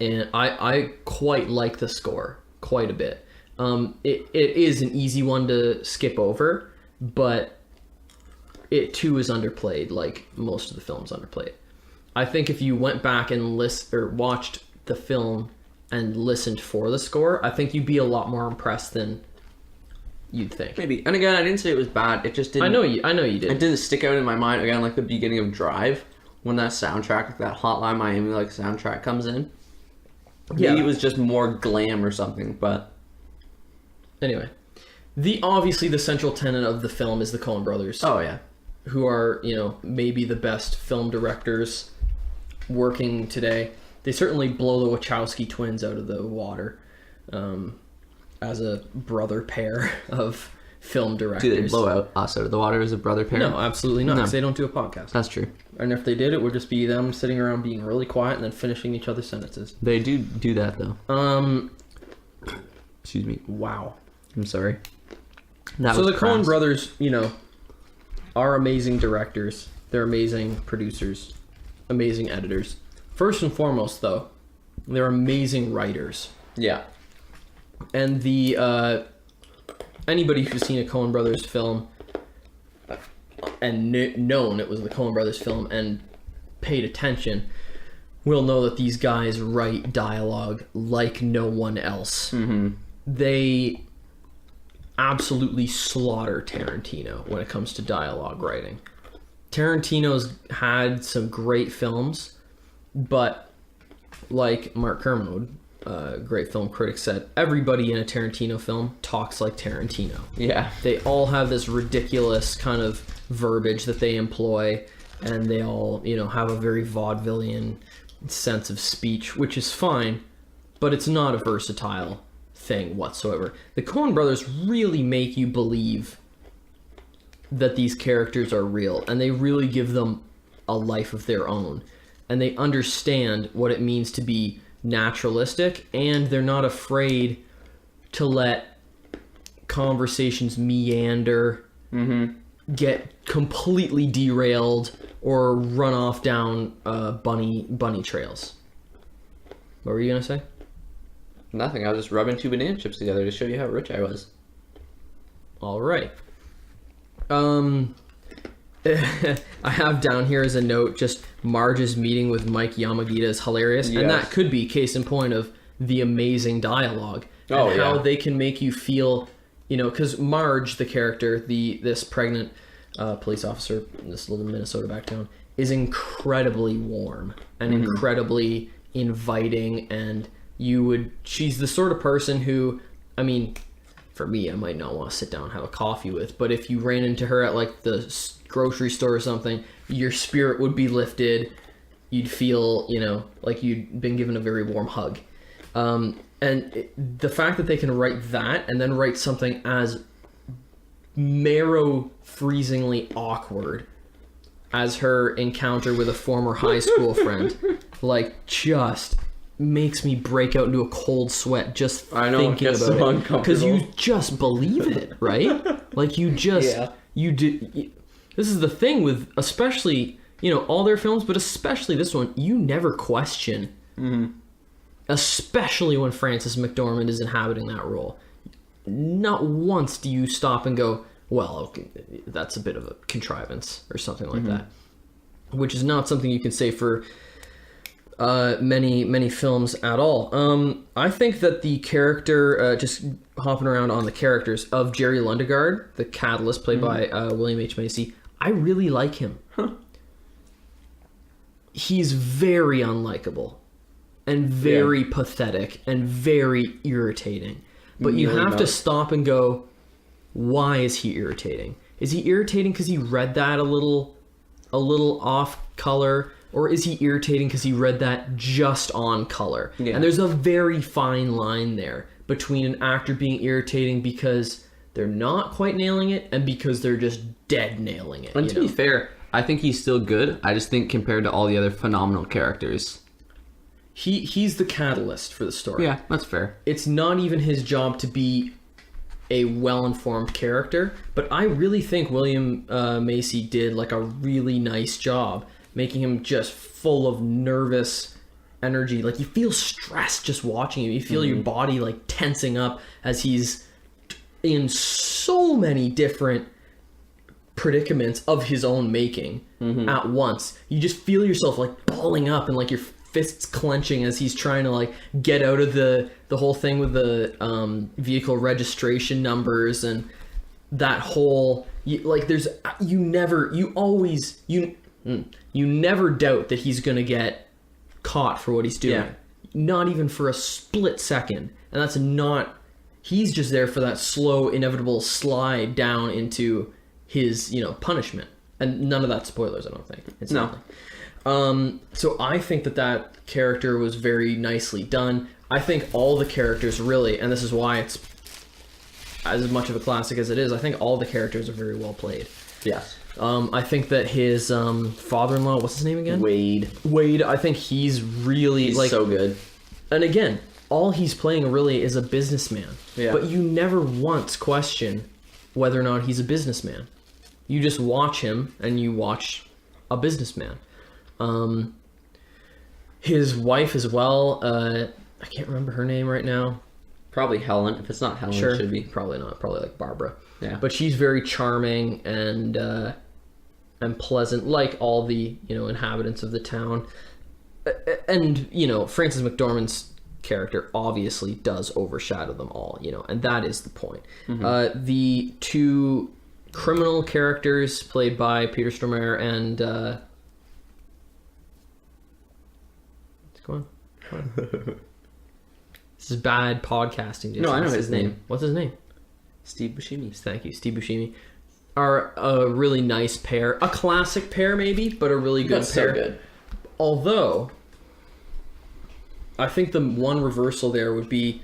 Speaker 2: and I quite like the score quite a bit. It is an easy one to skip over, but it too is underplayed, like most of the films underplayed. I think if you went back and watched the film and listened for the score, I think you'd be a lot more impressed than you'd think.
Speaker 1: Maybe. And again, I didn't say it was bad. It just didn't...
Speaker 2: I know you did.
Speaker 1: It didn't stick out in my mind, again, like the beginning of Drive, when that soundtrack, like that Hotline Miami, like soundtrack comes in. Maybe it was just more glam or something, but...
Speaker 2: Anyway. Obviously, the central tenet of the film is the Coen brothers.
Speaker 1: Oh, yeah.
Speaker 2: Who are, maybe the best film directors working today. They certainly blow the Wachowski twins out of the water as a brother pair of film directors.
Speaker 1: Do they blow us out of the water as a brother pair?
Speaker 2: No, absolutely not, because they don't do a podcast.
Speaker 1: That's true.
Speaker 2: And if they did, it would just be them sitting around being really quiet and then finishing each other's sentences.
Speaker 1: They do that, though. Excuse me.
Speaker 2: Wow.
Speaker 1: I'm sorry.
Speaker 2: So the Coen brothers, are amazing directors. They're amazing producers, amazing editors. First and foremost, though, they're amazing writers.
Speaker 1: Yeah.
Speaker 2: And anybody who's seen a Coen Brothers film and known it was the Coen Brothers film and paid attention will know that these guys write dialogue like no one else. Mm-hmm. They absolutely slaughter Tarantino when it comes to dialogue writing. Tarantino's had some great films, but like Mark Kermode, great film critic, said, everybody in a Tarantino film talks like Tarantino.
Speaker 1: Yeah.
Speaker 2: They all have this ridiculous kind of verbiage that they employ, and they all, have a very vaudevillian sense of speech, which is fine, but it's not a versatile thing whatsoever. The Coen brothers really make you believe that these characters are real, and they really give them a life of their own. And they understand what it means to be naturalistic, and they're not afraid to let conversations meander, get completely derailed, or run off down bunny trails. What were you gonna say?
Speaker 1: Nothing. I was just rubbing 2 banana chips together to show you how rich I was.
Speaker 2: All right. I have down here as a note just Marge's meeting with Mike Yamagita is hilarious, and that could be case in point of the amazing dialogue and
Speaker 1: Oh,
Speaker 2: how
Speaker 1: yeah.
Speaker 2: they can make you feel, you know, because Marge, the character, this pregnant police officer in this little Minnesota back town, is incredibly warm and incredibly inviting, and she's the sort of person who, I mean, for me, I might not want to sit down and have a coffee with, but if you ran into her at like the grocery store or something, your spirit would be lifted. You'd feel, you know, like you'd been given a very warm hug. The fact that they can write that and then write something as marrow-freezingly awkward as her encounter with a former high school friend, like, just makes me break out into a cold sweat just thinking about
Speaker 1: so
Speaker 2: it, because you just believe it, right? Like, you just this is the thing with, especially, you know, all their films, but especially this one, you never question, especially when Frances McDormand is inhabiting that role. Not once do you stop and go, well, okay, that's a bit of a contrivance or something like that, which is not something you can say for many films at all. I think that the character, just hopping around on the characters of Jerry Lundegaard, the Catalyst, played by William H. Macy, I really like him. He's very unlikable and very pathetic and very irritating. But you have to stop and go, why is he irritating? Is he irritating because he read that a little off color? Or is he irritating because he read that just on color? Yeah. And there's a very fine line there between an actor being irritating because they're not quite nailing it and because they're just dead nailing it.
Speaker 1: And to be fair, I think he's still good. I just think compared to all the other phenomenal characters,
Speaker 2: he's the catalyst for the story.
Speaker 1: Yeah, that's fair.
Speaker 2: It's not even his job to be a well-informed character, but I really think William Macy did like a really nice job making him just full of nervous energy. Like, you feel stressed just watching him. You feel your body like tensing up as he's in so many different predicaments of his own making at once. You just feel yourself like balling up and like your fists clenching as he's trying to like get out of the whole thing with the vehicle registration numbers and that whole you never doubt that he's gonna get caught for what he's doing. Not even for a split second. And that's not, he's just there for that slow inevitable slide down into his, you know, punishment. And none of that spoilers, I don't think. It's
Speaker 1: no.
Speaker 2: So I think that character was very nicely done. I think all the characters really, and this is why it's as much of a classic as it is, I think all the characters are very well played.
Speaker 1: Yes.
Speaker 2: I think that his father-in-law, what's his name again?
Speaker 1: Wade,
Speaker 2: I think he's really
Speaker 1: he's so good.
Speaker 2: And again, all he's playing really is a businessman. Yeah. But you never once question whether or not he's a businessman. You just watch him and you watch a businessman. His wife as well, I can't remember her name right now.
Speaker 1: Probably Helen. If it's not Helen,
Speaker 2: sure.
Speaker 1: It should be.
Speaker 2: Probably not. Probably like Barbara.
Speaker 1: Yeah.
Speaker 2: But she's very charming and pleasant, like all the, you know, inhabitants of the town. And, you know, Frances McDormand's character obviously does overshadow them all, you know, and that is the point. The two criminal characters played by Peter Stormare and come on. This is bad podcasting, Jason.
Speaker 1: No, I know his name.
Speaker 2: What's his name?
Speaker 1: Steve Buscemi.
Speaker 2: Thank you, Steve Buscemi. Are a really nice pair. A classic pair, maybe, but a really good pair.
Speaker 1: So good.
Speaker 2: Although, I think the one reversal there would be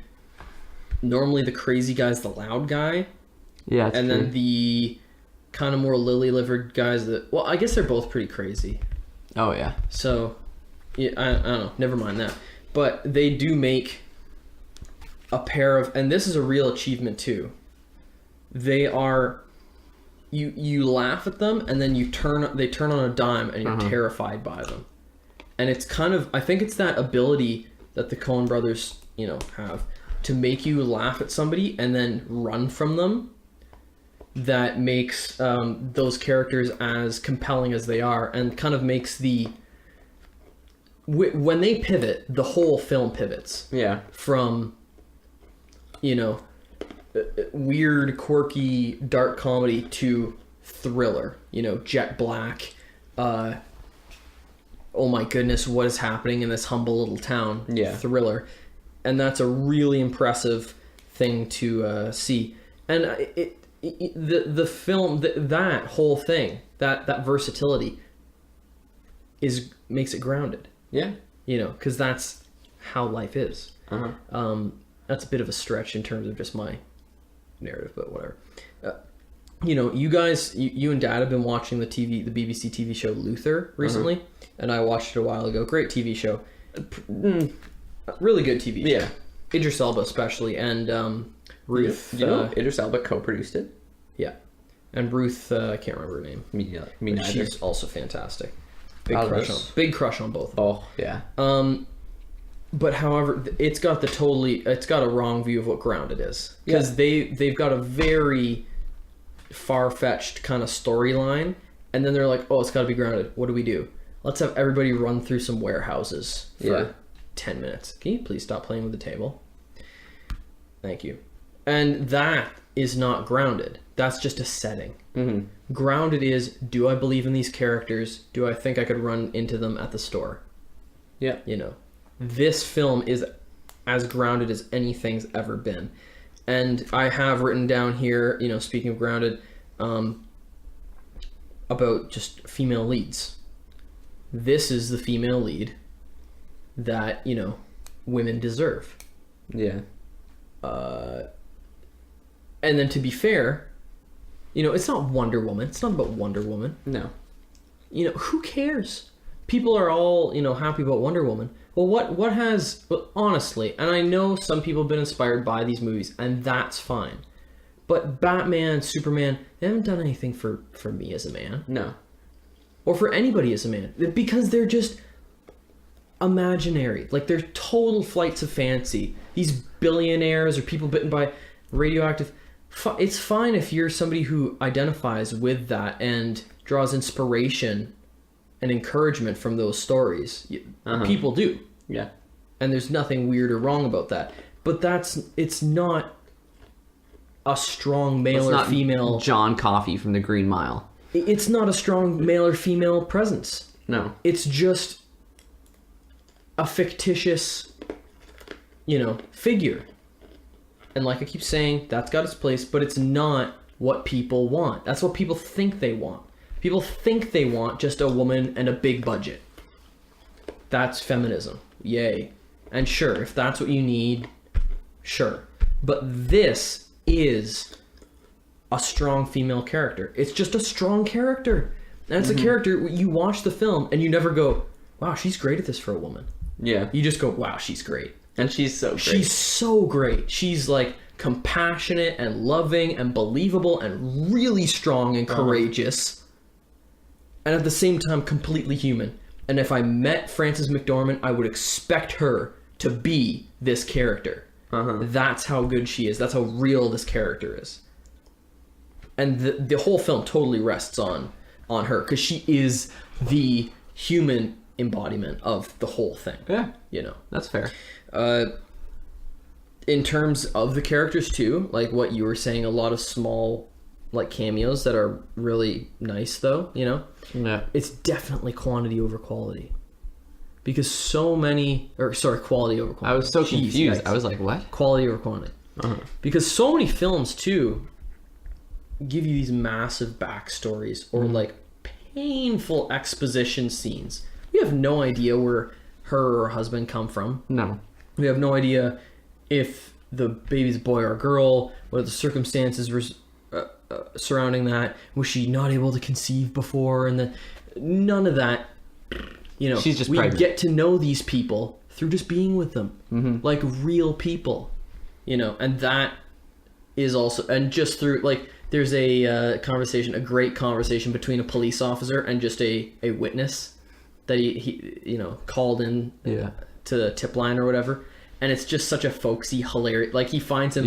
Speaker 2: normally the crazy guy's the loud guy.
Speaker 1: Yeah,
Speaker 2: and then the kind of more lily-livered guys that... Well, I guess they're both pretty crazy.
Speaker 1: Oh, yeah.
Speaker 2: So, yeah, I don't know. Never mind that. But they do make a pair of... And this is a real achievement, too. They are... You laugh at them, and then they turn on a dime, and you're terrified by them. And it's kind of... I think it's that ability that the Coen brothers, you know, have to make you laugh at somebody and then run from them that makes those characters as compelling as they are, and kind of makes the when they pivot, the whole film pivots.
Speaker 1: Yeah.
Speaker 2: From, weird, quirky, dark comedy to thriller. Jet black. Oh my goodness, what is happening in this humble little town?
Speaker 1: Yeah.
Speaker 2: Thriller. And that's a really impressive thing to see. And the film, that whole thing, that versatility makes it grounded.
Speaker 1: Yeah.
Speaker 2: Because that's how life is.
Speaker 1: Uh-huh.
Speaker 2: That's a bit of a stretch in terms of just my narrative, but whatever. You guys, you and Dad have been watching the BBC TV show Luther recently, and I watched it a while ago. Great TV show. Really good TV show.
Speaker 1: Yeah.
Speaker 2: Idris Elba especially, and Ruth.
Speaker 1: Idris Elba co-produced it?
Speaker 2: Yeah. And Ruth, I can't remember her name.
Speaker 1: Me neither.
Speaker 2: She's also fantastic. Big crush on both of them.
Speaker 1: Oh, yeah.
Speaker 2: But however, it's got a wrong view of what grounded is. Because they've got a very far-fetched kind of storyline, and then they're like, oh, it's got to be grounded. What do? Let's have everybody run through some warehouses for 10 minutes. Can you please stop playing with the table? Thank you. And that is not grounded. That's just a setting. Mm-hmm. Grounded is, do I believe in these characters? Do I think I could run into them at the store?
Speaker 1: Yeah.
Speaker 2: This film is as grounded as anything's ever been. And I have written down here, speaking of grounded, about just female leads. This is the female lead that, women deserve.
Speaker 1: Yeah.
Speaker 2: And then to be fair, it's not Wonder Woman. It's not about Wonder Woman.
Speaker 1: No.
Speaker 2: Who cares? People are all, happy about Wonder Woman. Well, honestly, and I know some people have been inspired by these movies, and that's fine. But Batman, Superman, they haven't done anything for me as a man.
Speaker 1: No.
Speaker 2: Or for anybody as a man. Because they're just imaginary. Like, they're total flights of fancy. These billionaires or people bitten by radioactive... It's fine if you're somebody who identifies with that and draws inspiration and encouragement from those stories. People do.
Speaker 1: Yeah.
Speaker 2: And there's nothing weird or wrong about that. But it's not a strong male or female...
Speaker 1: John Coffey from the Green Mile.
Speaker 2: It's not a strong male or female presence.
Speaker 1: No.
Speaker 2: It's just a fictitious, figure. And like I keep saying, that's got its place, but it's not what people want. That's what people think they want. People think they want just a woman and a big budget. That's feminism. Yay. And sure, if that's what you need, sure. But this is a strong female character. It's just a strong character. And it's a character, you watch the film and you never go, wow, she's great at this for a woman.
Speaker 1: Yeah.
Speaker 2: You just go, wow, she's great.
Speaker 1: And she's so great.
Speaker 2: She's so great. She's like compassionate and loving and believable and really strong and courageous. And at the same time, completely human. And if I met Frances McDormand, I would expect her to be this character. That's how good she is. That's how real this character is. And the whole film totally rests on her, because she is the human embodiment of the whole thing.
Speaker 1: Yeah. That's fair.
Speaker 2: In terms of the characters too, like what you were saying, a lot of small like cameos that are really nice though, Yeah. It's definitely quantity over quality. Because quality over quantity.
Speaker 1: I was so confused. I was like, what?
Speaker 2: Quality over quantity. Because so many films too give you these massive backstories or like painful exposition scenes. We have no idea where her or her husband come from.
Speaker 1: No.
Speaker 2: We have no idea if the baby's a boy or a girl, what the circumstances were surrounding that. Was she not able to conceive before? And none of that.
Speaker 1: She's just
Speaker 2: we
Speaker 1: pregnant.
Speaker 2: Get to know these people through just being with them, like real people, and that is also, and just through like there's a great conversation between a police officer and just a witness that he called in to the tip line or whatever. And it's just such a folksy, hilarious... Like, he finds him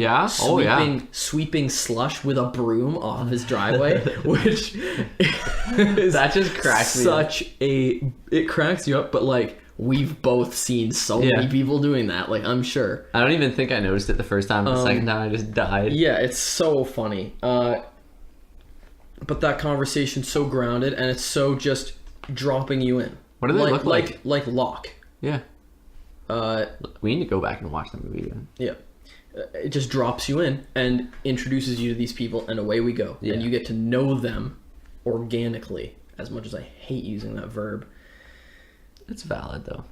Speaker 2: sweeping slush with a broom off of his driveway, which is...
Speaker 1: That just cracks me up.
Speaker 2: It cracks you up, but, like, we've both seen so
Speaker 1: Yeah.
Speaker 2: many people doing that. Like, I'm sure.
Speaker 1: I don't even think I noticed it the first time. The second time I just died.
Speaker 2: Yeah, it's so funny. But that conversation's so grounded, and it's so just dropping you in.
Speaker 1: What do they look like?
Speaker 2: Like Locke.
Speaker 1: Yeah. We need to go back and watch that movie again.
Speaker 2: Yeah. It just drops you in and introduces you to these people, and away we go.
Speaker 1: Yeah.
Speaker 2: And you get to know them organically, as much as I hate using that verb.
Speaker 1: It's valid, though.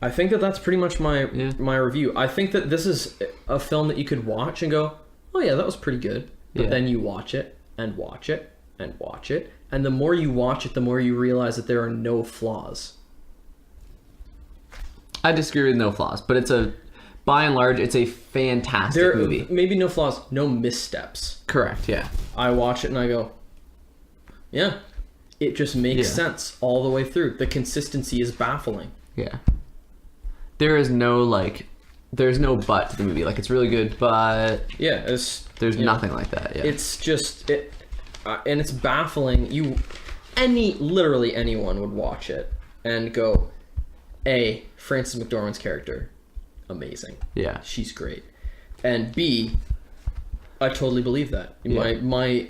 Speaker 2: I think that that's pretty much my review. I think that this is a film that you could watch and go, oh yeah, that was pretty good. But then you watch it and watch it and watch it. And the more you watch it, the more you realize that there are no flaws.
Speaker 1: I disagree with no flaws, but by and large, it's a fantastic movie.
Speaker 2: Maybe no flaws, no missteps.
Speaker 1: Correct, yeah.
Speaker 2: I watch it and I go, yeah, it just makes sense all the way through. The consistency is baffling.
Speaker 1: Yeah. There's no but to the movie. Like, it's really good, but
Speaker 2: yeah,
Speaker 1: there's nothing like that. Yeah.
Speaker 2: It's just and it's baffling. Literally anyone would watch it and go, A, Frances McDormand's character, amazing.
Speaker 1: Yeah.
Speaker 2: She's great. And B, I totally believe that.
Speaker 1: Yeah.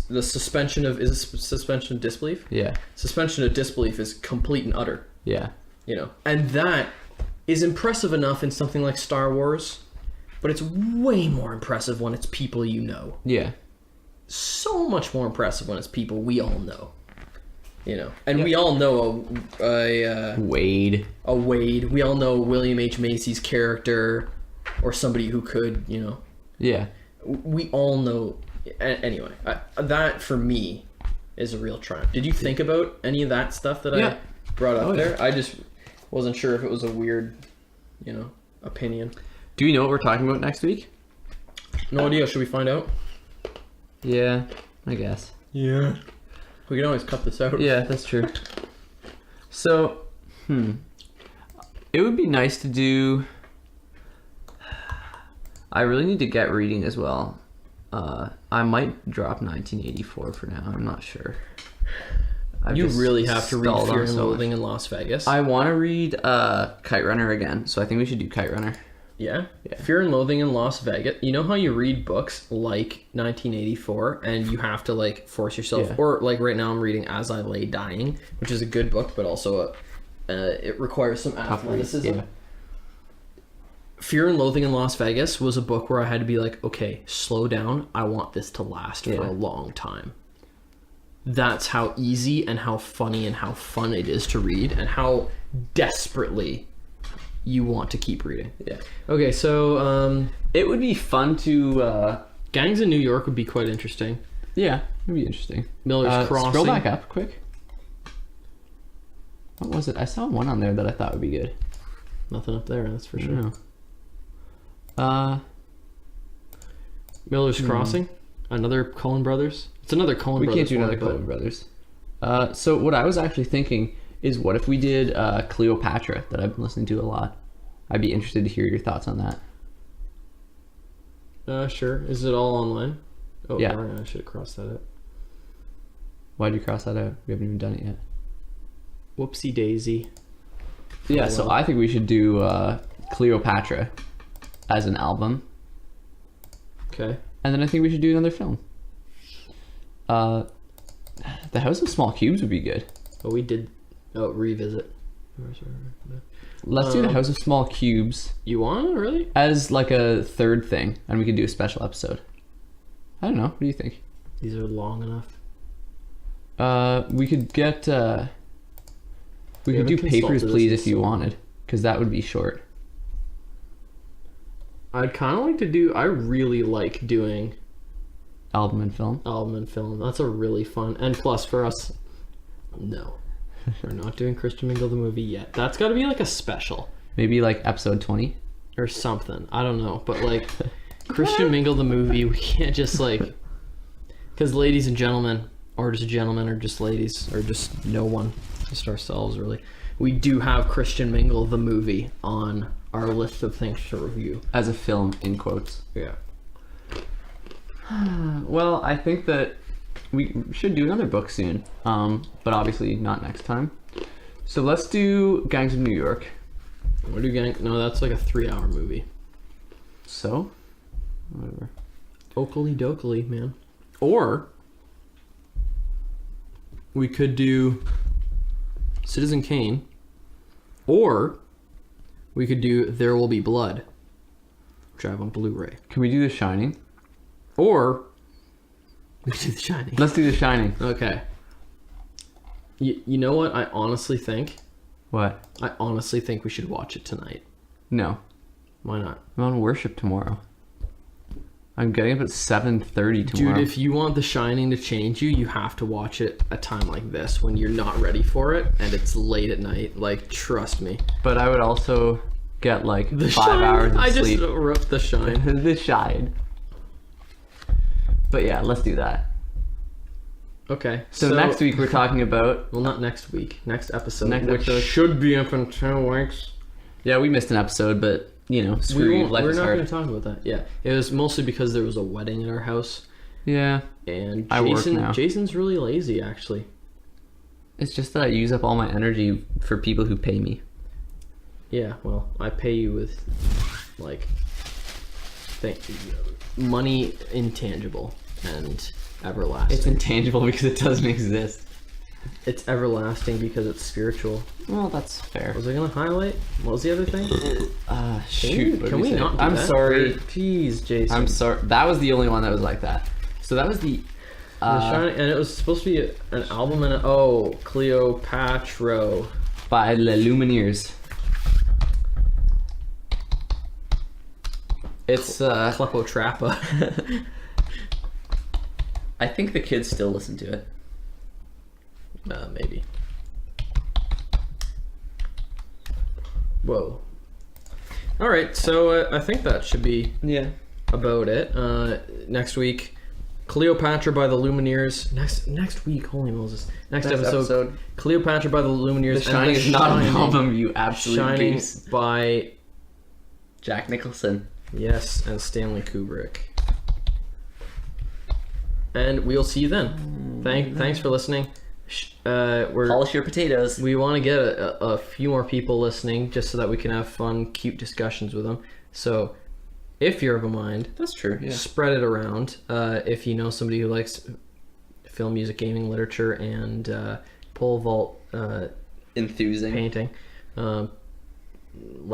Speaker 2: The suspension of suspension of disbelief?
Speaker 1: Yeah.
Speaker 2: Suspension of disbelief is complete and utter.
Speaker 1: Yeah.
Speaker 2: And that is impressive enough in something like Star Wars, but it's way more impressive when it's people you know.
Speaker 1: Yeah.
Speaker 2: So much more impressive when it's people we all know. And we all know a
Speaker 1: Wade.
Speaker 2: We all know William H. Macy's character, or somebody who could,
Speaker 1: Yeah.
Speaker 2: We all know. Anyway, that for me is a real triumph. Did you think about any of that stuff that I brought up there? I just wasn't sure if it was a weird, opinion.
Speaker 1: Do we know what we're talking about next week?
Speaker 2: No idea. Should we find out?
Speaker 1: Yeah, I guess.
Speaker 2: Yeah. We can always cut this out.
Speaker 1: Yeah, that's true. So, it would be nice to do... I really need to get reading as well. I might drop 1984 for now. I'm not sure.
Speaker 2: You really have to read Fear and Loathing in Las Vegas.
Speaker 1: I want to read Kite Runner again, so I think we should do Kite Runner.
Speaker 2: Yeah? Fear and Loathing in Las Vegas. You know how you read books like 1984 and you have to force yourself, or right now I'm reading As I Lay Dying, which is a good book, but also it requires some athleticism.
Speaker 1: Yeah.
Speaker 2: Fear and Loathing in Las Vegas was a book where I had to be like, okay, slow down. I want this to last for a long time. That's how easy and how funny and how fun it is to read, and how desperately you want to keep reading.
Speaker 1: Yeah.
Speaker 2: Okay, so
Speaker 1: it would be fun to
Speaker 2: Gangs in New York would be quite interesting.
Speaker 1: Yeah, it'd be interesting.
Speaker 2: Miller's Crossing.
Speaker 1: Scroll back up quick. What was it? I saw one on there that I thought would be good.
Speaker 2: Nothing up there, that's for sure. Miller's Crossing, another Coen Brothers. It's another Coen Brothers.
Speaker 1: We can't do another Coen Brothers. So what I was actually thinking is, what if we did Cleopatra, that I've been listening to a lot? I'd be interested to hear your thoughts on that.
Speaker 2: Sure. Is it all online? Oh,
Speaker 1: yeah.
Speaker 2: Darn, I should have crossed that out.
Speaker 1: Why'd you cross that out? We haven't even done it yet.
Speaker 2: Whoopsie daisy.
Speaker 1: Yeah, so I think we should do Cleopatra as an album.
Speaker 2: Okay.
Speaker 1: And then I think we should do another film. The House of Small Cubes would be good.
Speaker 2: Oh, we did. Oh, revisit.
Speaker 1: Let's do the House of Small Cubes.
Speaker 2: You want it, really?
Speaker 1: As a third thing, and we could do a special episode. I don't know. What do you think?
Speaker 2: These are long enough.
Speaker 1: We could get. We could do Papers, Please if you wanted, because that would be short.
Speaker 2: I'd kind of like to do. I really like doing
Speaker 1: album and film.
Speaker 2: That's a really fun. And plus, for us, no, we're not doing Christian Mingle the movie yet. That's got to be a special.
Speaker 1: Maybe episode 20
Speaker 2: or something. I don't know, but Christian Mingle the movie, we can't just because ladies and gentlemen, or just gentlemen, or just ladies, or just no one, just ourselves really. We do have Christian Mingle the movie on our list of things to review.
Speaker 1: As a film, in quotes.
Speaker 2: Yeah.
Speaker 1: Well, I think that we should do another book soon, but obviously not next time. So let's do Gangs of New York.
Speaker 2: What do gang? No, that's like a 3-hour movie.
Speaker 1: So, whatever.
Speaker 2: Oakley dokley, man. Or we could do Citizen Kane. Or we could do There Will Be Blood, which I have on Blu-ray.
Speaker 1: Can we do The Shining?
Speaker 2: Or we could do The Shining.
Speaker 1: Let's do The Shining.
Speaker 2: Okay. You know what I honestly think?
Speaker 1: What?
Speaker 2: I honestly think we should watch it tonight.
Speaker 1: No.
Speaker 2: Why not?
Speaker 1: I'm on worship tomorrow. I'm getting up at 7:30 tomorrow.
Speaker 2: Dude, if you want The Shining to change you, you have to watch it a time like this when you're not ready for it and it's late at night. Like, trust me.
Speaker 1: But I would also get like
Speaker 2: The
Speaker 1: 5
Speaker 2: Shine.
Speaker 1: hours of
Speaker 2: I
Speaker 1: sleep.
Speaker 2: just wrote The Shine.
Speaker 1: The Shine. But yeah, let's do that.
Speaker 2: Okay.
Speaker 1: So next week we're talking about...
Speaker 2: Well, not next week. Next episode.
Speaker 1: Next
Speaker 2: which
Speaker 1: episode.
Speaker 2: should be up in 2 weeks.
Speaker 1: Yeah, we missed an episode, but, you know, screw you. Life
Speaker 2: We're
Speaker 1: is
Speaker 2: not
Speaker 1: hard.
Speaker 2: going to talk about that. Yeah. It was mostly because there was a wedding at our house.
Speaker 1: Yeah.
Speaker 2: And
Speaker 1: I work now.
Speaker 2: Jason's really lazy, actually.
Speaker 1: It's just that I use up all my energy for people who pay me.
Speaker 2: Yeah, well, I pay you with, like, money intangible and everlasting.
Speaker 1: It's intangible because it doesn't exist.
Speaker 2: It's everlasting because it's spiritual.
Speaker 1: Well, that's fair.
Speaker 2: Was I gonna highlight? What was the other thing?
Speaker 1: Shoot.
Speaker 2: Can we not do
Speaker 1: I'm
Speaker 2: that?
Speaker 1: sorry.
Speaker 2: Jeez, Jason.
Speaker 1: I'm sorry. That was the only one that was like that. So that was the...
Speaker 2: The Shining, and it was supposed to be an album and Cleopatra.
Speaker 1: by the Lumineers. It's
Speaker 2: Clepotrappa.
Speaker 1: I think the kids still listen to it.
Speaker 2: Maybe. Whoa. All right, so I think that should be about it. Next week, Cleopatra by the Lumineers. Next week, holy Moses. Next episode, Cleopatra by the Lumineers.
Speaker 1: The Shining is not an album, you absolute
Speaker 2: Shining
Speaker 1: goose.
Speaker 2: by
Speaker 1: Jack Nicholson.
Speaker 2: Yes, and Stanley Kubrick. And we'll see you then. Thanks for listening.
Speaker 1: Polish your potatoes.
Speaker 2: We want to get a few more people listening just so that we can have fun, cute discussions with them. So, if you're of a mind,
Speaker 1: That's true. Yeah.
Speaker 2: spread it around. If you know somebody who likes film, music, gaming, literature, and pole vault
Speaker 1: Enthusing.
Speaker 2: painting, let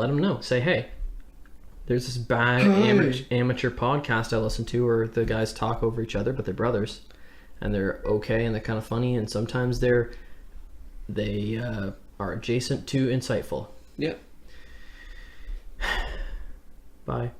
Speaker 2: them know. Say, hey, there's this bad amateur podcast I listen to where the guys talk over each other, but they're brothers. And they're okay and they're kind of funny, and sometimes they are adjacent to insightful.
Speaker 1: Yep.
Speaker 2: Bye.